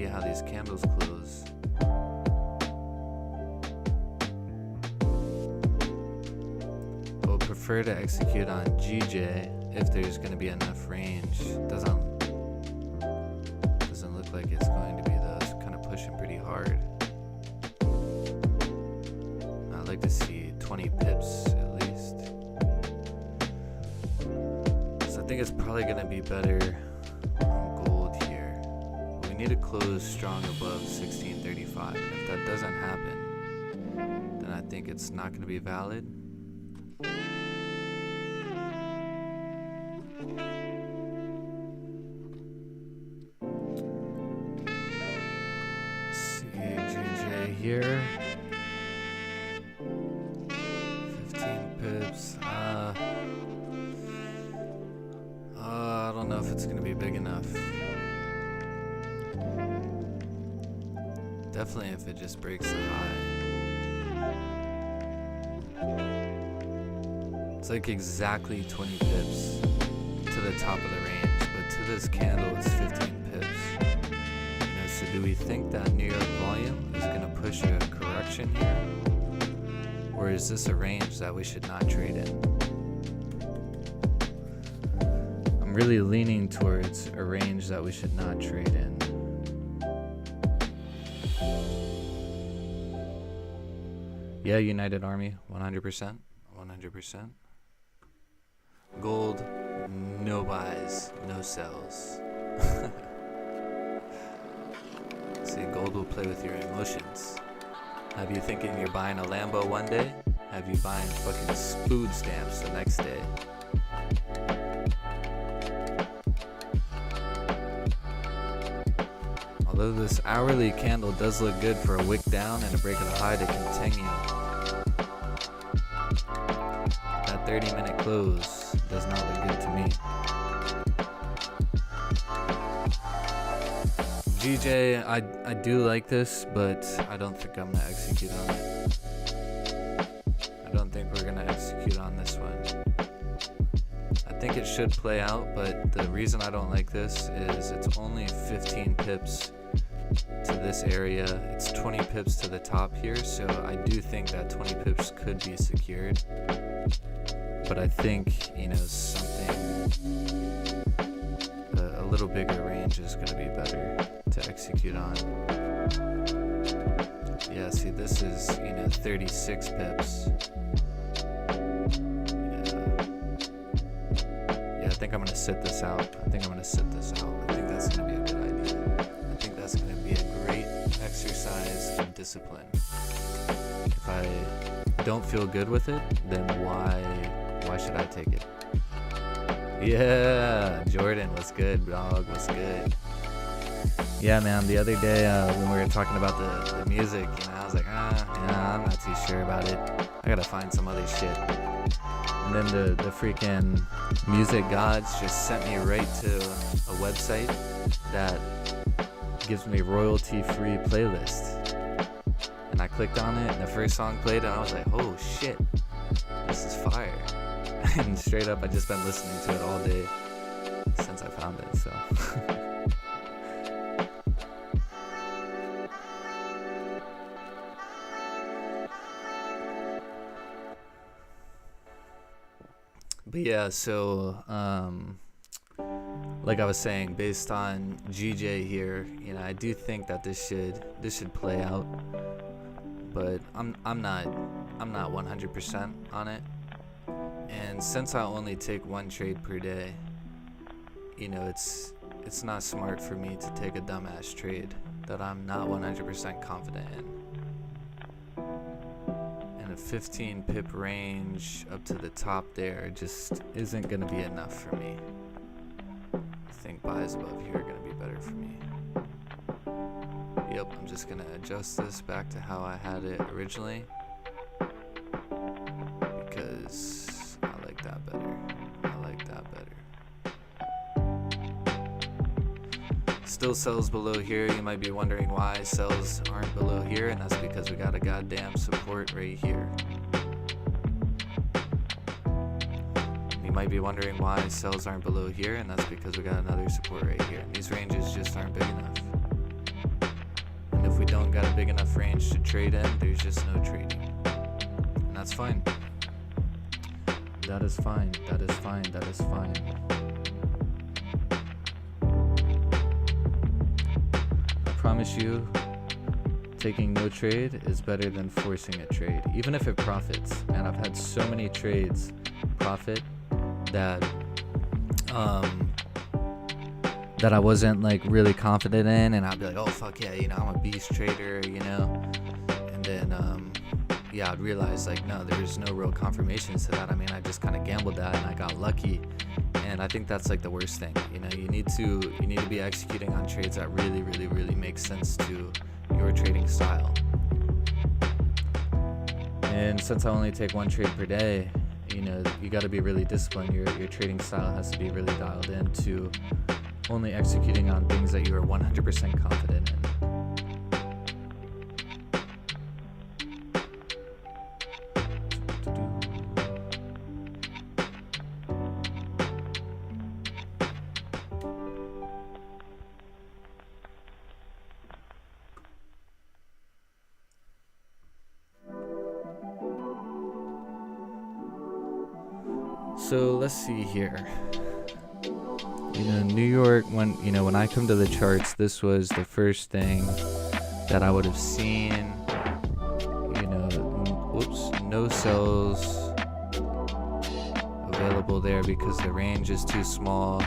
[SPEAKER 1] how these candles close. We'll prefer to execute on GJ if there's going to be enough range. Doesn't look like it's going to be though. It's kind of pushing pretty hard. I'd like to see 20 pips at least. So I think it's probably going to be better on gold here. We need to close strong above 1635. And if that doesn't happen, then I think it's not going to be valid. Here 15 pips. I don't know if it's gonna be big enough. Definitely if it just breaks the high. It's like exactly 20 pips to the top of the range, but to this candle it's 15 pips. So do we think that New York volume is going to push a correction here? Or is this a range that we should not trade in? I'm really leaning towards a range that we should not trade in. Yeah, United Army, 100%. 100%. Gold, no buys, no sells. See, gold will play with your emotions. Have you thinking you're buying a Lambo one day? Have you buying fucking food stamps the next day? Although this hourly candle does look good for a wick down and a break of the high to continue, that 30-minute close does not look good to me. GJ, I do like this, but I don't think I'm going to execute on it. I don't think we're going to execute on this one. I think it should play out, but the reason I don't like this is it's only 15 pips to this area. It's 20 pips to the top here, so I do think that 20 pips could be secured. But I think, you know, something, a little bigger range is going to be better to execute on. Yeah, see, this is, 36 pips. Yeah, I think I'm going to sit this out. I think that's going to be a good idea. I think that's going to be a great exercise in discipline. If I don't feel good with it, then why should I take it? Yeah, Jordan, what's good, dog? What's good? Yeah, man, the other day when we were talking about the music, I was like, I'm not too sure about it. I gotta find some other shit. And then the freaking music gods just sent me right to a website that gives me royalty-free playlist. And I clicked on it, and the first song played, and I was like, oh shit, this is fire. And straight up, I just been listening to it all day since I found it, so. But yeah, so like I was saying, based on GJ here, I do think that this should play out, but I'm not 100% on it. And since I only take one trade per day, it's not smart for me to take a dumbass trade that I'm not 100% confident in. And a 15 pip range up to the top there just isn't going to be enough for me. I think buys above here are going to be better for me. Yep, I'm just going to adjust this back to how I had it originally, because I like that better. Still sells below here. You might be wondering why sells aren't below here, and that's because we got a goddamn support right here. You might be wondering why sells aren't below here, and that's because we got another support right here. These ranges just aren't big enough. if we don't got a big enough range to trade in, there's just no trading. And that's fine. That is fine. That is fine. That is fine. I promise you, taking no trade is better than forcing a trade, even if it profits. Man, I've had so many trades profit that that I wasn't like really confident in, and I'd be like, oh fuck yeah, you know, I'm a beast trader, you know. And then yeah, I'd realize like, no, there's no real confirmations to that. I mean, I just kind of gambled that and I got lucky. And I think that's like the worst thing. You know, you need to be executing on trades that really make sense to your trading style. And since I only take one trade per day, you know, you got to be really disciplined. Your trading style has to be really dialed in to only executing on things that you are 100% confident in. So let's see here. You know, New York, when I come to the charts, this was the first thing that I would have seen. You know, no sells available there because the range is too small.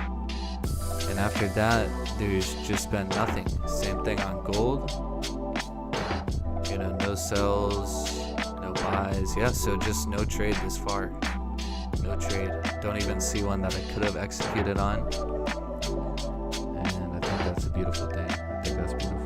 [SPEAKER 1] And after that, there's just been nothing. Same thing on gold. You know, no sells, no buys. Yeah, so just no trade this far. No trade. Don't even see one that I could have executed on. And I think that's a beautiful thing. I think that's beautiful.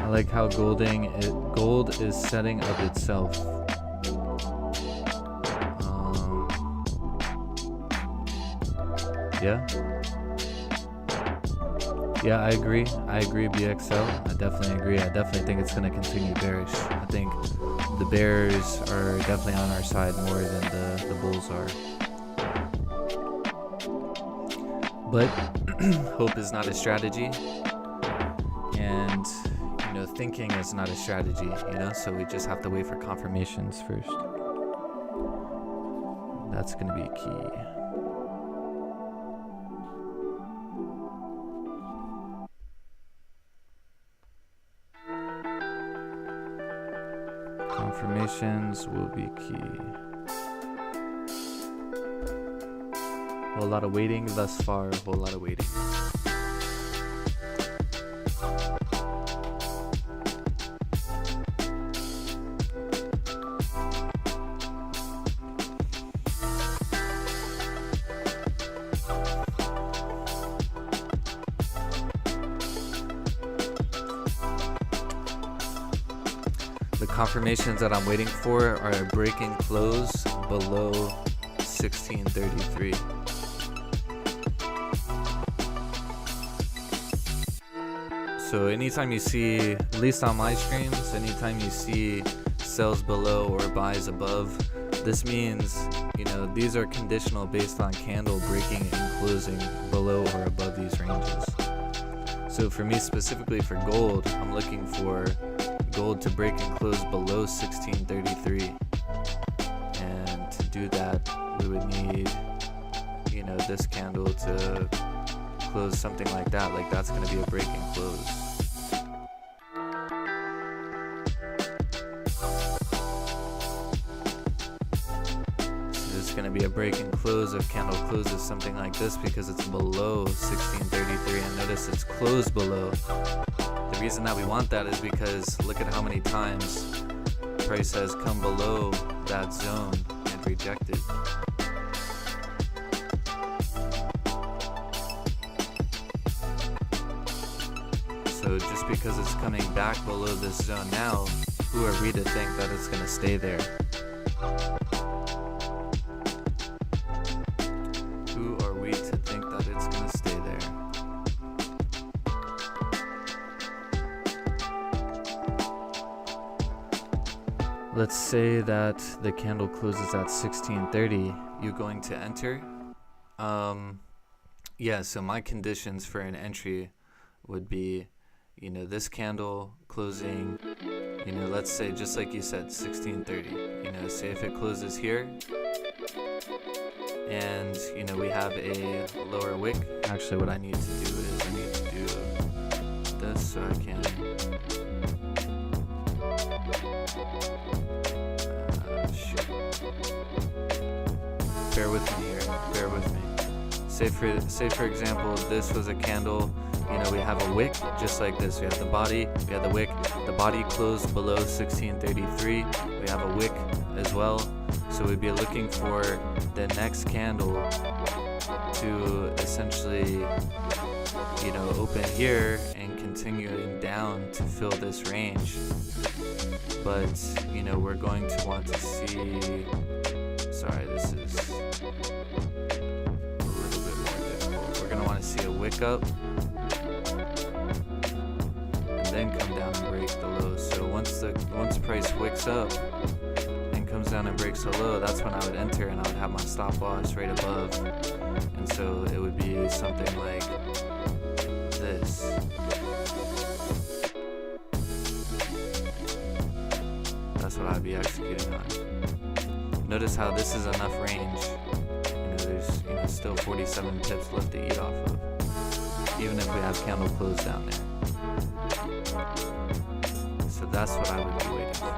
[SPEAKER 1] I like how gold is setting up itself. Yeah, I agree, BXL. I definitely agree. I definitely think it's going to continue bearish. I think the bears are definitely on our side more than the bulls are. But hope is not a strategy. And you know, thinking is not a strategy, you know, so we just have to wait for confirmations first. That's going to be key. Confirmations will be key. A whole lot of waiting thus far, a whole lot of waiting. The confirmations that I'm waiting for are a break and close below 1633. So anytime you see, at least on my streams, anytime you see sells below or buys above, this means, you know, these are conditional based on candle breaking and closing below or above these ranges. So for me specifically for gold, I'm looking for gold to break and close below 1633, and to do that we would need, you know, this candle to close something like that. Like that's going to be a break and close. So this it's going to be a break and close if candle closes something like this, because it's below 1633, and notice it's closed below. The reason that we want that is because look at how many times price has come below that zone and rejected. So just because it's coming back below this zone now, who are we to think that it's going to stay there? Who are we to think that it's going to stay there? Let's say that the candle closes at 1630. You going to enter? Yeah, so my conditions for an entry would be, this candle closing, let's say, just like you said, 1630. Say if it closes here, and, we have a lower wick. Actually, what I need to do is I need to do this so I can... Bear with me here. Bear with me. Say for example, this was a candle. We have a wick just like this. We have the body, we have the wick. The body closed below 1633. We have a wick as well. So we'd be looking for the next candle to essentially, open here and continuing down to fill this range. But, we're going to want to see... Sorry, this is a little bit more difficult. We're going to want to see a wick up and then come down and break the low. So once price wicks up and comes down and breaks the low, that's when I would enter, and I would have my stop loss right above. And so it would be something like this. That's what I'd be executing on. Notice how this is enough range. There's still 47 pips left to eat off of, even if we have candle close down there. So that's what I would be waiting for.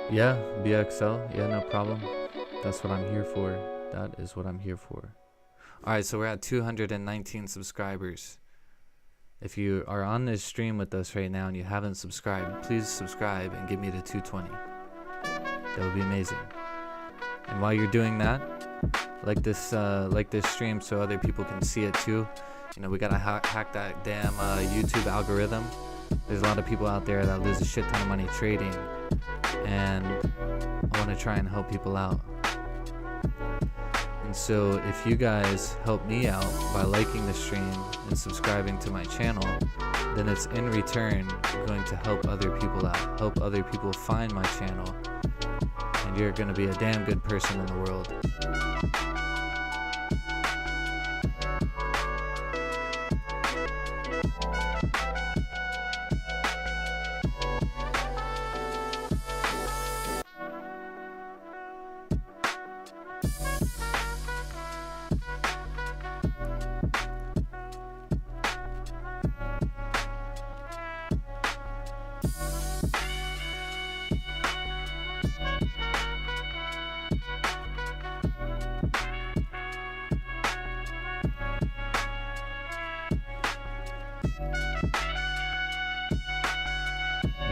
[SPEAKER 1] Yeah, BXL. Yeah, no problem. That's what I'm here for. That is what I'm here for. Alright, so we're at 219 subscribers. If you are on this stream with us right now and you haven't subscribed, please subscribe and get me to 220. That would be amazing. And while you're doing that, like this stream so other people can see it too. We gotta hack that damn YouTube algorithm. There's a lot of people out there that lose a shit ton of money trading, and I want to try and help people out. And so if you guys help me out by liking the stream and subscribing to my channel, then it's in return going to help other people out, help other people find my channel, and you're going to be a damn good person in the world.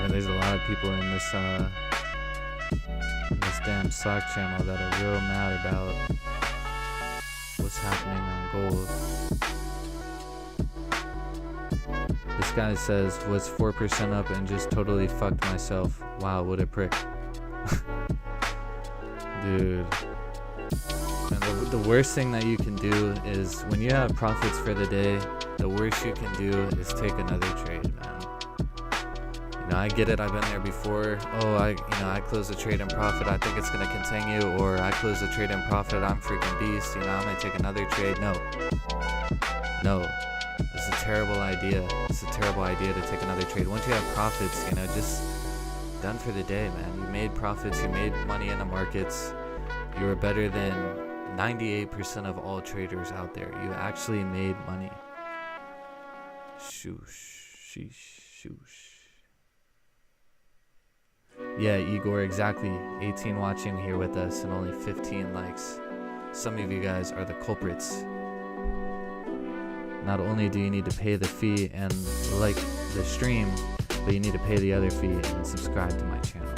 [SPEAKER 1] There's a lot of people in this damn Slack channel that are real mad about what's happening on gold. This guy says, was 4% up and just totally fucked myself. Wow, what a prick. Dude. And the worst thing that you can do is, when you have profits for the day, the worst you can do is take another trade, man. I get it. I've been there before. Oh, I close the trade in profit. I think it's going to continue. Or I close the trade in profit. I'm freaking beast. I'm going to take another trade. No. It's a terrible idea. It's a terrible idea to take another trade. Once you have profits, just done for the day, man. You made profits. You made money in the markets. You were better than 98% of all traders out there. You actually made money. Shoosh. Yeah, Igor, exactly. 18 watching here with us and only 15 likes. Some of you guys are the culprits. Not only do you need to pay the fee and like the stream, but you need to pay the other fee and subscribe to my channel,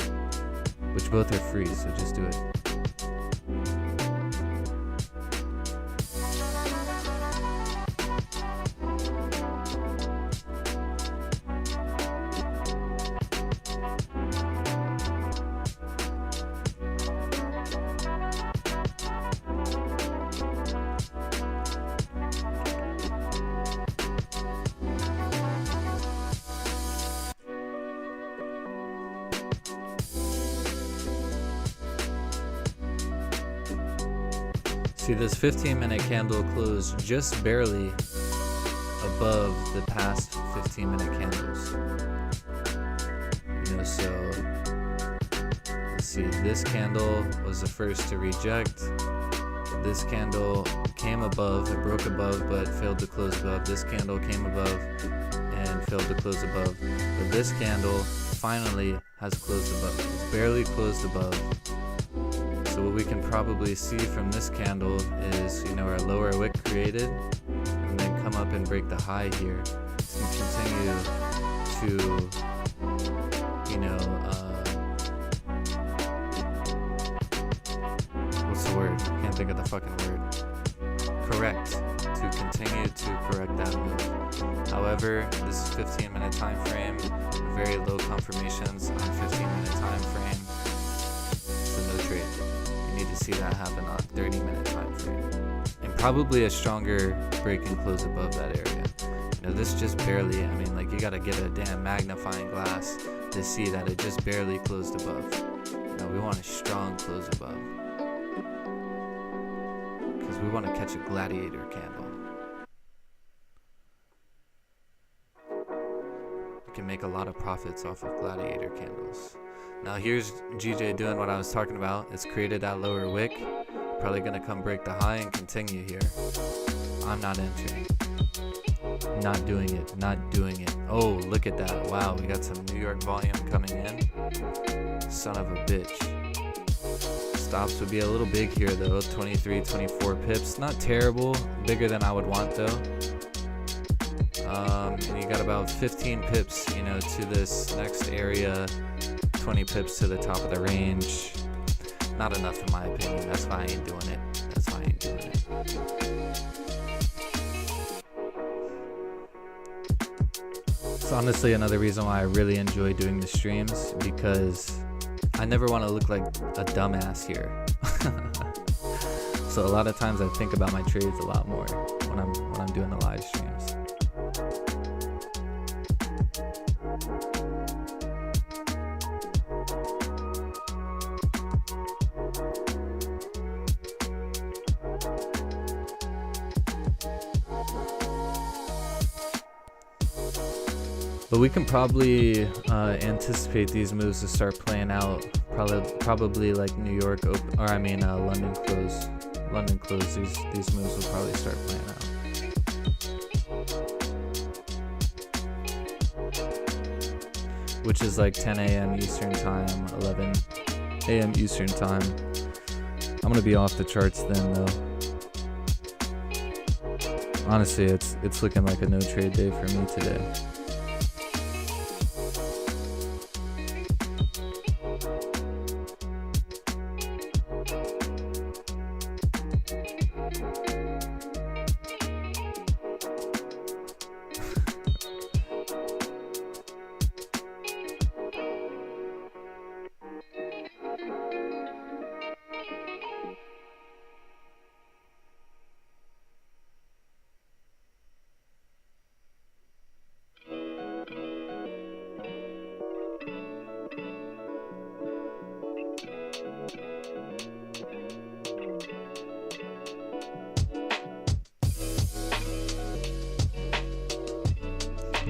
[SPEAKER 1] which both are free, so just do it. See, this 15-minute candle closed just barely above the past 15-minute candles. So let's see. This candle was the first to reject. This candle came above, it broke above, but failed to close above. This candle came above and failed to close above. But this candle finally has closed above. It's barely closed above. So what we can probably see from this candle is, our lower wick created and then come up and break the high here to continue to, what's the word? Can't think of the fucking word. Correct. To continue to correct that move. However, this 15-minute time frame, very low confirmations on 15-minute time frame. So no trade. Need to see that happen on 30-minute time frame, and probably a stronger break and close above that area. This just barely, you gotta get a damn magnifying glass to see that it just barely closed above. We want a strong close above because we want to catch a gladiator candle. You can make a lot of profits off of gladiator candles. Now here's GJ doing what I was talking about. It's created that lower wick. Probably gonna come break the high and continue here. I'm not entering. Not doing it. Oh, look at that. Wow, we got some New York volume coming in. Son of a bitch. Stops would be a little big here though. 23, 24 pips. Not terrible. Bigger than I would want though. And you got about 15 pips, to this next area. 20 pips to the top of the range. Not enough in my opinion. That's why I ain't doing it. It's honestly another reason why I really enjoy doing the streams, because I never want to look like a dumbass here. So a lot of times I think about my trades a lot more when I'm doing the live streams. But we can probably anticipate these moves to start playing out. Probably like New York open, or London close. London close. These moves will probably start playing out. Which is like 10 a.m. Eastern time, 11 a.m. Eastern time. I'm gonna be off the charts then, though. Honestly, it's looking like a no trade day for me today.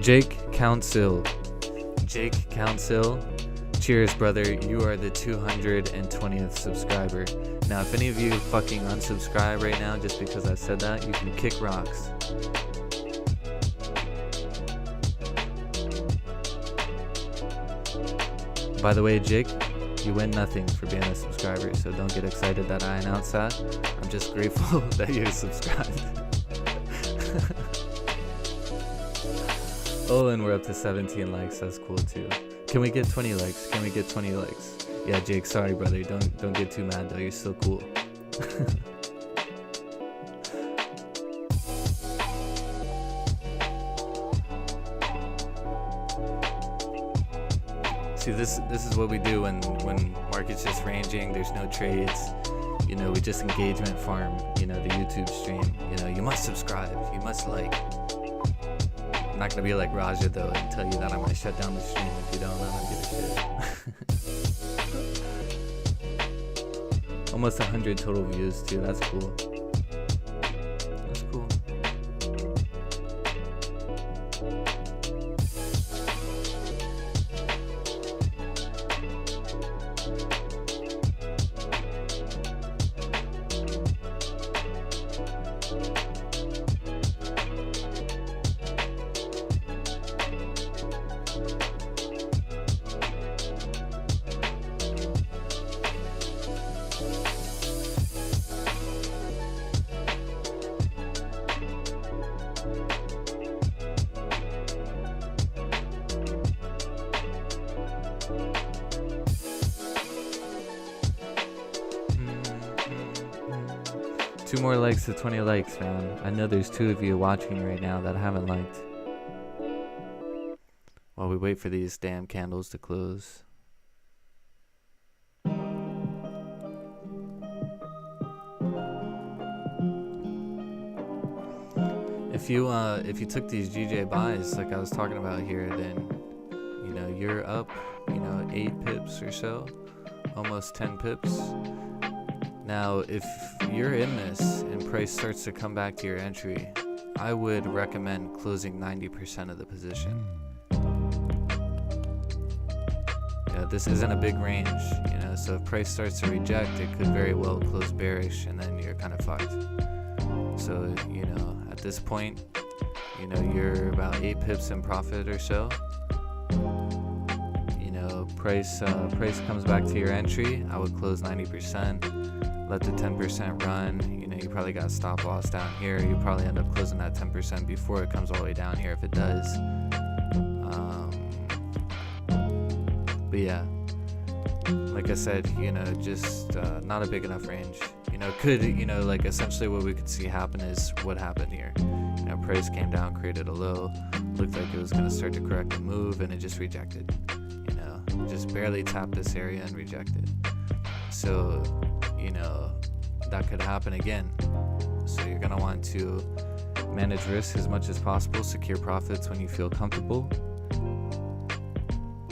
[SPEAKER 1] Jake Council. Cheers, brother. You are the 220th subscriber. Now, if any of you fucking unsubscribe right now just because I said that, you can kick rocks. By the way, Jake, you win nothing for being a subscriber, so don't get excited that I announced that. I'm just grateful that you're subscribed. Oh, and we're up to 17 likes. That's cool too. Can we get 20 likes? Yeah, Jake, sorry, brother. Don't get too mad though. You're still cool. See, this is what we do when market's just ranging. There's no trades. You know, we just engagement farm. You know, the YouTube stream. You know, you must subscribe. You must like. I'm not gonna be like Raja though and tell you that I'm gonna shut down the stream if you don't. I don't give a shit. Almost 100 total views too. That's cool. That's cool. Two more likes to 20 likes, man. I know there's 2 of you watching right now that haven't liked. While we wait for these damn candles to close. If you took these GJ buys like I was talking about here, then you know you're up, 8 pips or so, almost 10 pips. Now, if you're in this and price starts to come back to your entry, I would recommend closing 90% of the position. This isn't a big range, so if price starts to reject, it could very well close bearish and then you're kind of fucked. So, at this point, you're about 8 pips in profit or so. Price comes back to your entry, I would close 90%. Let the 10% run. You probably got stop loss down here. You probably end up closing that 10% before it comes all the way down here if it does. But yeah, like I said, just not a big enough range. Could like essentially what we could see happen is what happened here. Price came down, created a low, looked like it was gonna start to correct and move, and it just rejected. Just barely tapped this area and rejected. So that could happen again. So you're going to want to manage risk as much as possible, secure profits when you feel comfortable,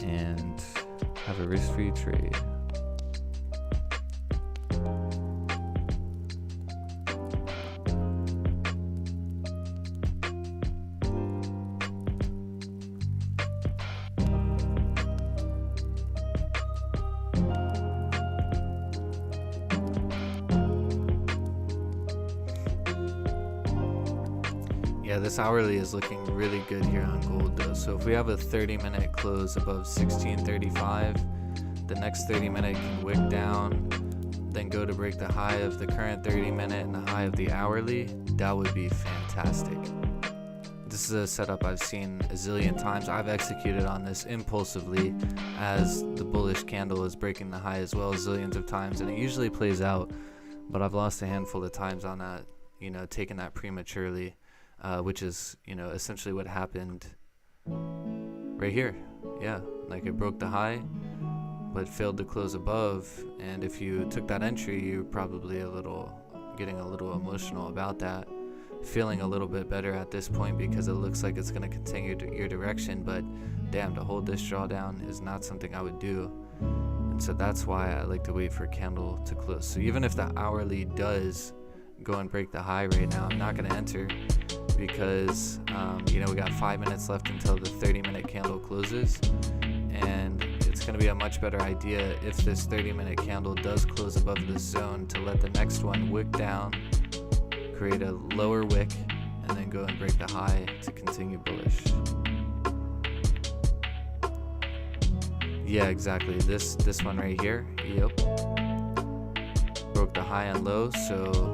[SPEAKER 1] and have a risk-free trade. Yeah, this hourly is looking really good here on gold though. So if we have a 30-minute close above 1635, the next 30-minute can wick down, then go to break the high of the current 30-minute and the high of the hourly. That would be fantastic. This is a setup I've seen a zillion times. I've executed on this impulsively as the bullish candle is breaking the high as well zillions of times, and it usually plays out, but I've lost a handful of times on that, taking that prematurely. Which is, essentially what happened right here. Yeah, like it broke the high, but failed to close above. And if you took that entry, you're probably getting a little emotional about that, feeling a little bit better at this point because it looks like it's going to continue your direction. But damn, to hold this drawdown is not something I would do. And so that's why I like to wait for candle to close. So even if the hourly does go and break the high right now. I'm not going to enter because, you know, we got 5 minutes left until the 30-minute candle closes. And it's going to be a much better idea if this 30-minute candle does close above this zone to let the next one wick down, create a lower wick, and then go and break the high to continue bullish. Yeah, exactly. This one right here. Yep. Broke the high and low, so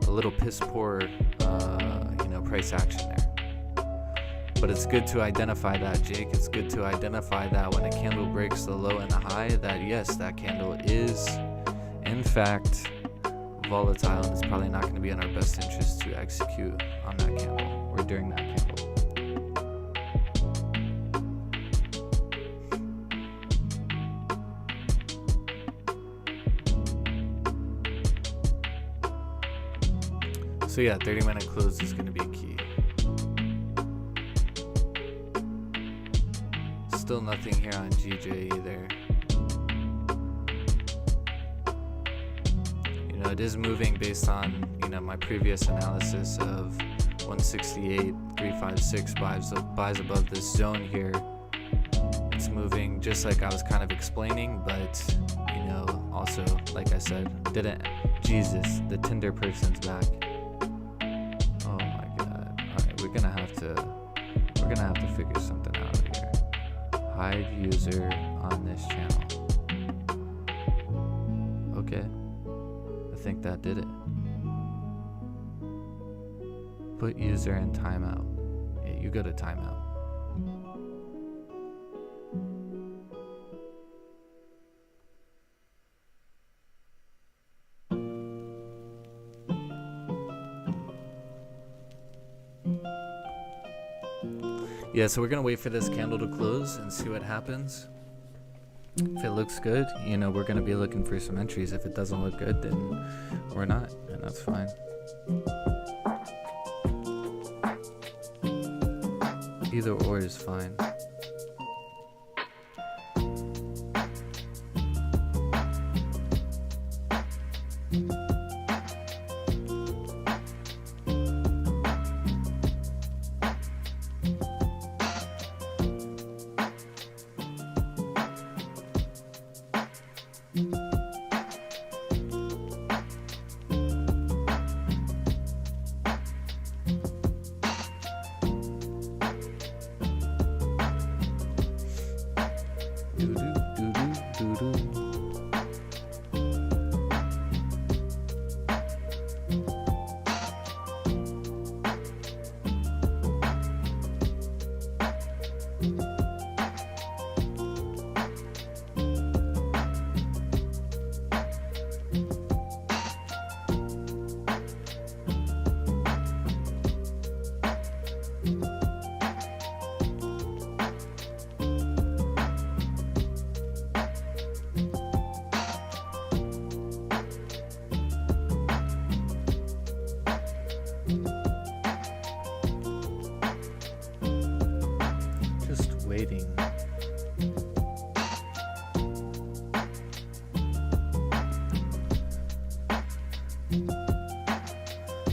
[SPEAKER 1] a little piss poor, you know, price action there. But it's good to identify that, Jake. It's good to identify that when a candle breaks the low and the high, that yes, that candle is, in fact, volatile, and it's probably not going to be in our best interest to execute on that candle or during that candle. So yeah, 30-minute close is going to be key. Still nothing here on GJ either. You know, it is moving based on, you know, my previous analysis of 168, 356 buys above this zone here. It's moving just like I was kind of explaining, but, you know, also, like I said, Jesus, the Tinder person's back. Oh my God. Alright, we're gonna have to figure something out here. Hide user on this channel. Okay. I think that did it. Put user in timeout. Yeah, you go to timeout. Yeah, so we're gonna wait for this candle to close and see what happens. If it looks good, you know, we're gonna be looking for some entries. If it doesn't look good, then we're not, and that's fine. Either or is fine.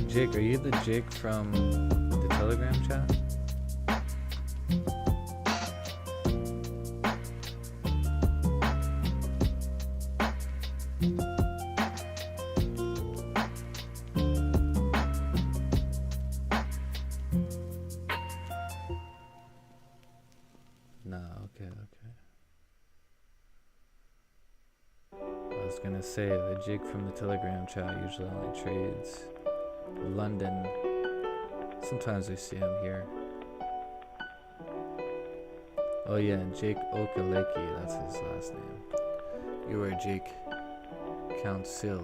[SPEAKER 1] Jake, are you the Jake from the Telegram chat? No, okay. I was gonna say, the Jake from the Telegram chat usually only trades London. Sometimes we see him here. Oh yeah, Jake Okaleki, that's his last name. You are Jake Council.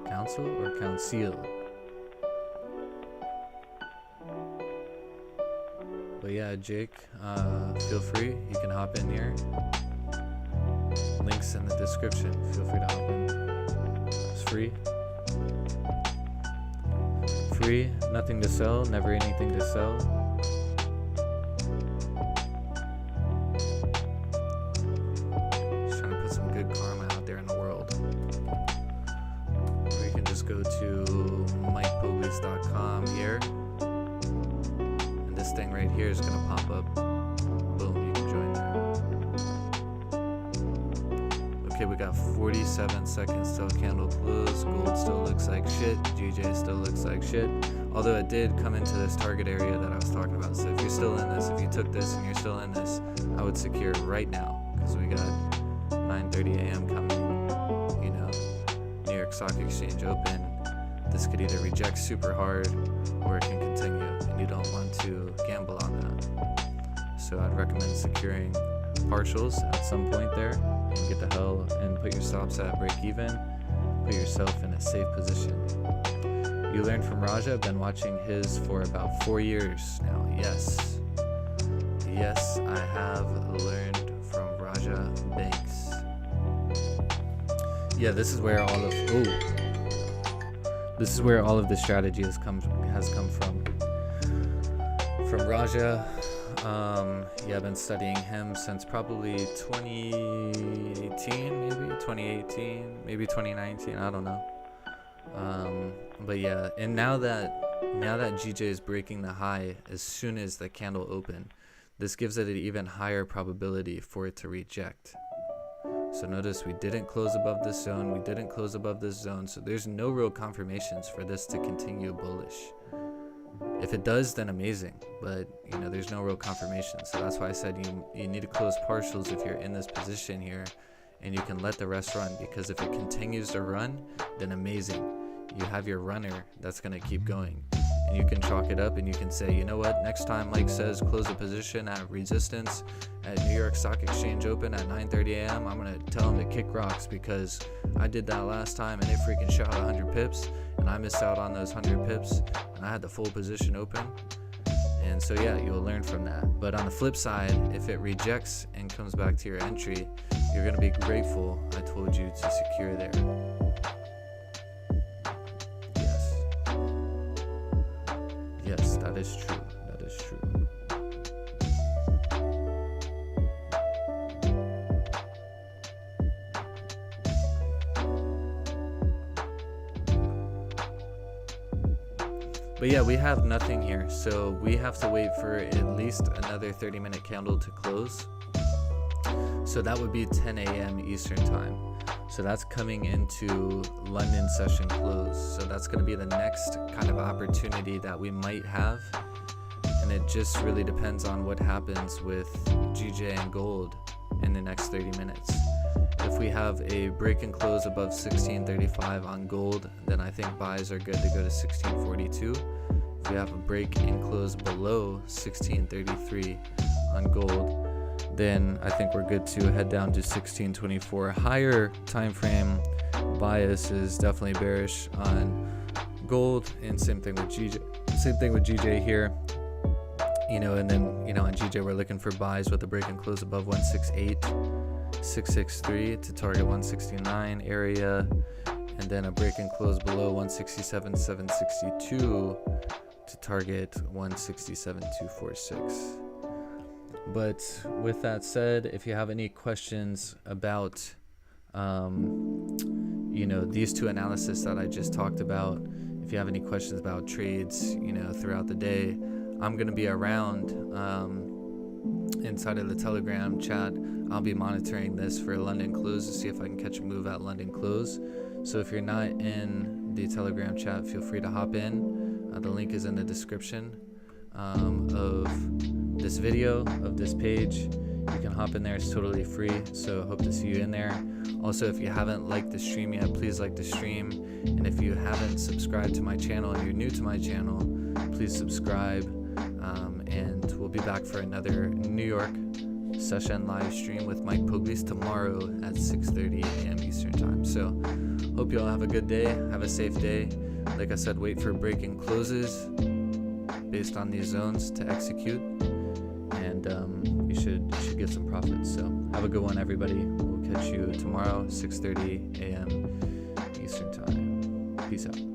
[SPEAKER 1] Council or Council? But yeah, Jake, feel free. You can hop in here. Links in the description. Feel free to hop in. It's free. Free, nothing to sell, never anything to sell. Just trying to put some good karma out there in the world. Where you can just go to mikepogleys.com here, and this thing right here is gonna pop up. Boom, you can join there. Okay, we got 47 seconds till candle close. Gold still looks like shit. GJ still looks like shit. Although it did come into this target area that I was talking about. So if you're still in this, if you took this and you're still in this, I would secure right now, because we got 9:30 a.m. coming. You know, New York Stock Exchange open. This could either reject super hard or it can continue, and you don't want to gamble on that. So I'd recommend securing partials at some point there and get the hell and put your stops at break even. Put yourself in a safe position. You learned from Raja. I've been watching his for about 4 years now. Yes, I have learned from Raja Banks. Yeah, this is where all of the strategy has come from Raja. Yeah, I've been studying him since probably 2018, maybe 2019. I don't know. But yeah, and now that GJ is breaking the high as soon as the candle opened, this gives it an even higher probability for it to reject. So notice we didn't close above this zone, we didn't close above this zone, so there's no real confirmations for this to continue bullish. If it does, then amazing, but you know, there's no real confirmation. So that's why I said you need to close partials if you're in this position here, and you can let the rest run, because if it continues to run, then amazing. You have your runner that's going to keep going, and you can chalk it up and you can say, you know what, next time Mike says close a position at resistance at New York Stock Exchange open at 9:30 a.m. I'm going to tell him to kick rocks, because I did that last time and it freaking shot 100 pips and I missed out on those 100 pips and I had the full position open. And so yeah, you'll learn from that. But on the flip side, if it rejects and comes back to your entry, you're going to be grateful I told you to secure there. Yes, that is true. That is true. But yeah, we have nothing here, so we have to wait for at least another 30-minute candle to close. So that would be 10 a.m. Eastern time. So that's coming into London session close. So that's going to be the next kind of opportunity that we might have. And it just really depends on what happens with GJ and gold in the next 30 minutes. If we have a break and close above 1635 on gold, then I think buys are good to go to 1642. If we have a break and close below 1633 on gold, then I think we're good to head down to 1624. Higher time frame bias is definitely bearish on gold, and same thing with GJ here. You know, and then, you know, on GJ we're looking for buys with a break and close above 168.663 to target 169 area, and then a break and close below 167.762 to target 167.246. But with that said, if you have any questions about you know, these two analysis that I just talked about, if you have any questions about trades, you know, throughout the day, I'm going to be around inside of the Telegram chat. I'll be monitoring this for London close to see if I can catch a move at London close. So if you're not in the Telegram chat, feel free to hop in. The link is in the description of this video, of this page. You can hop in there, it's totally free, so hope to see you in there. Also, if you haven't liked the stream yet, please like the stream, and if you haven't subscribed to my channel and you're new to my channel, please subscribe, and we'll be back for another New York session live stream with Mike Pogleys tomorrow at 6:30 a.m. Eastern time. So hope you all have a good day, have a safe day. Like I said, wait for break and closes based on these zones to execute, and you should get some profits. So have a good one, everybody. We'll catch you tomorrow, 6:30 a.m. Eastern time. Peace out.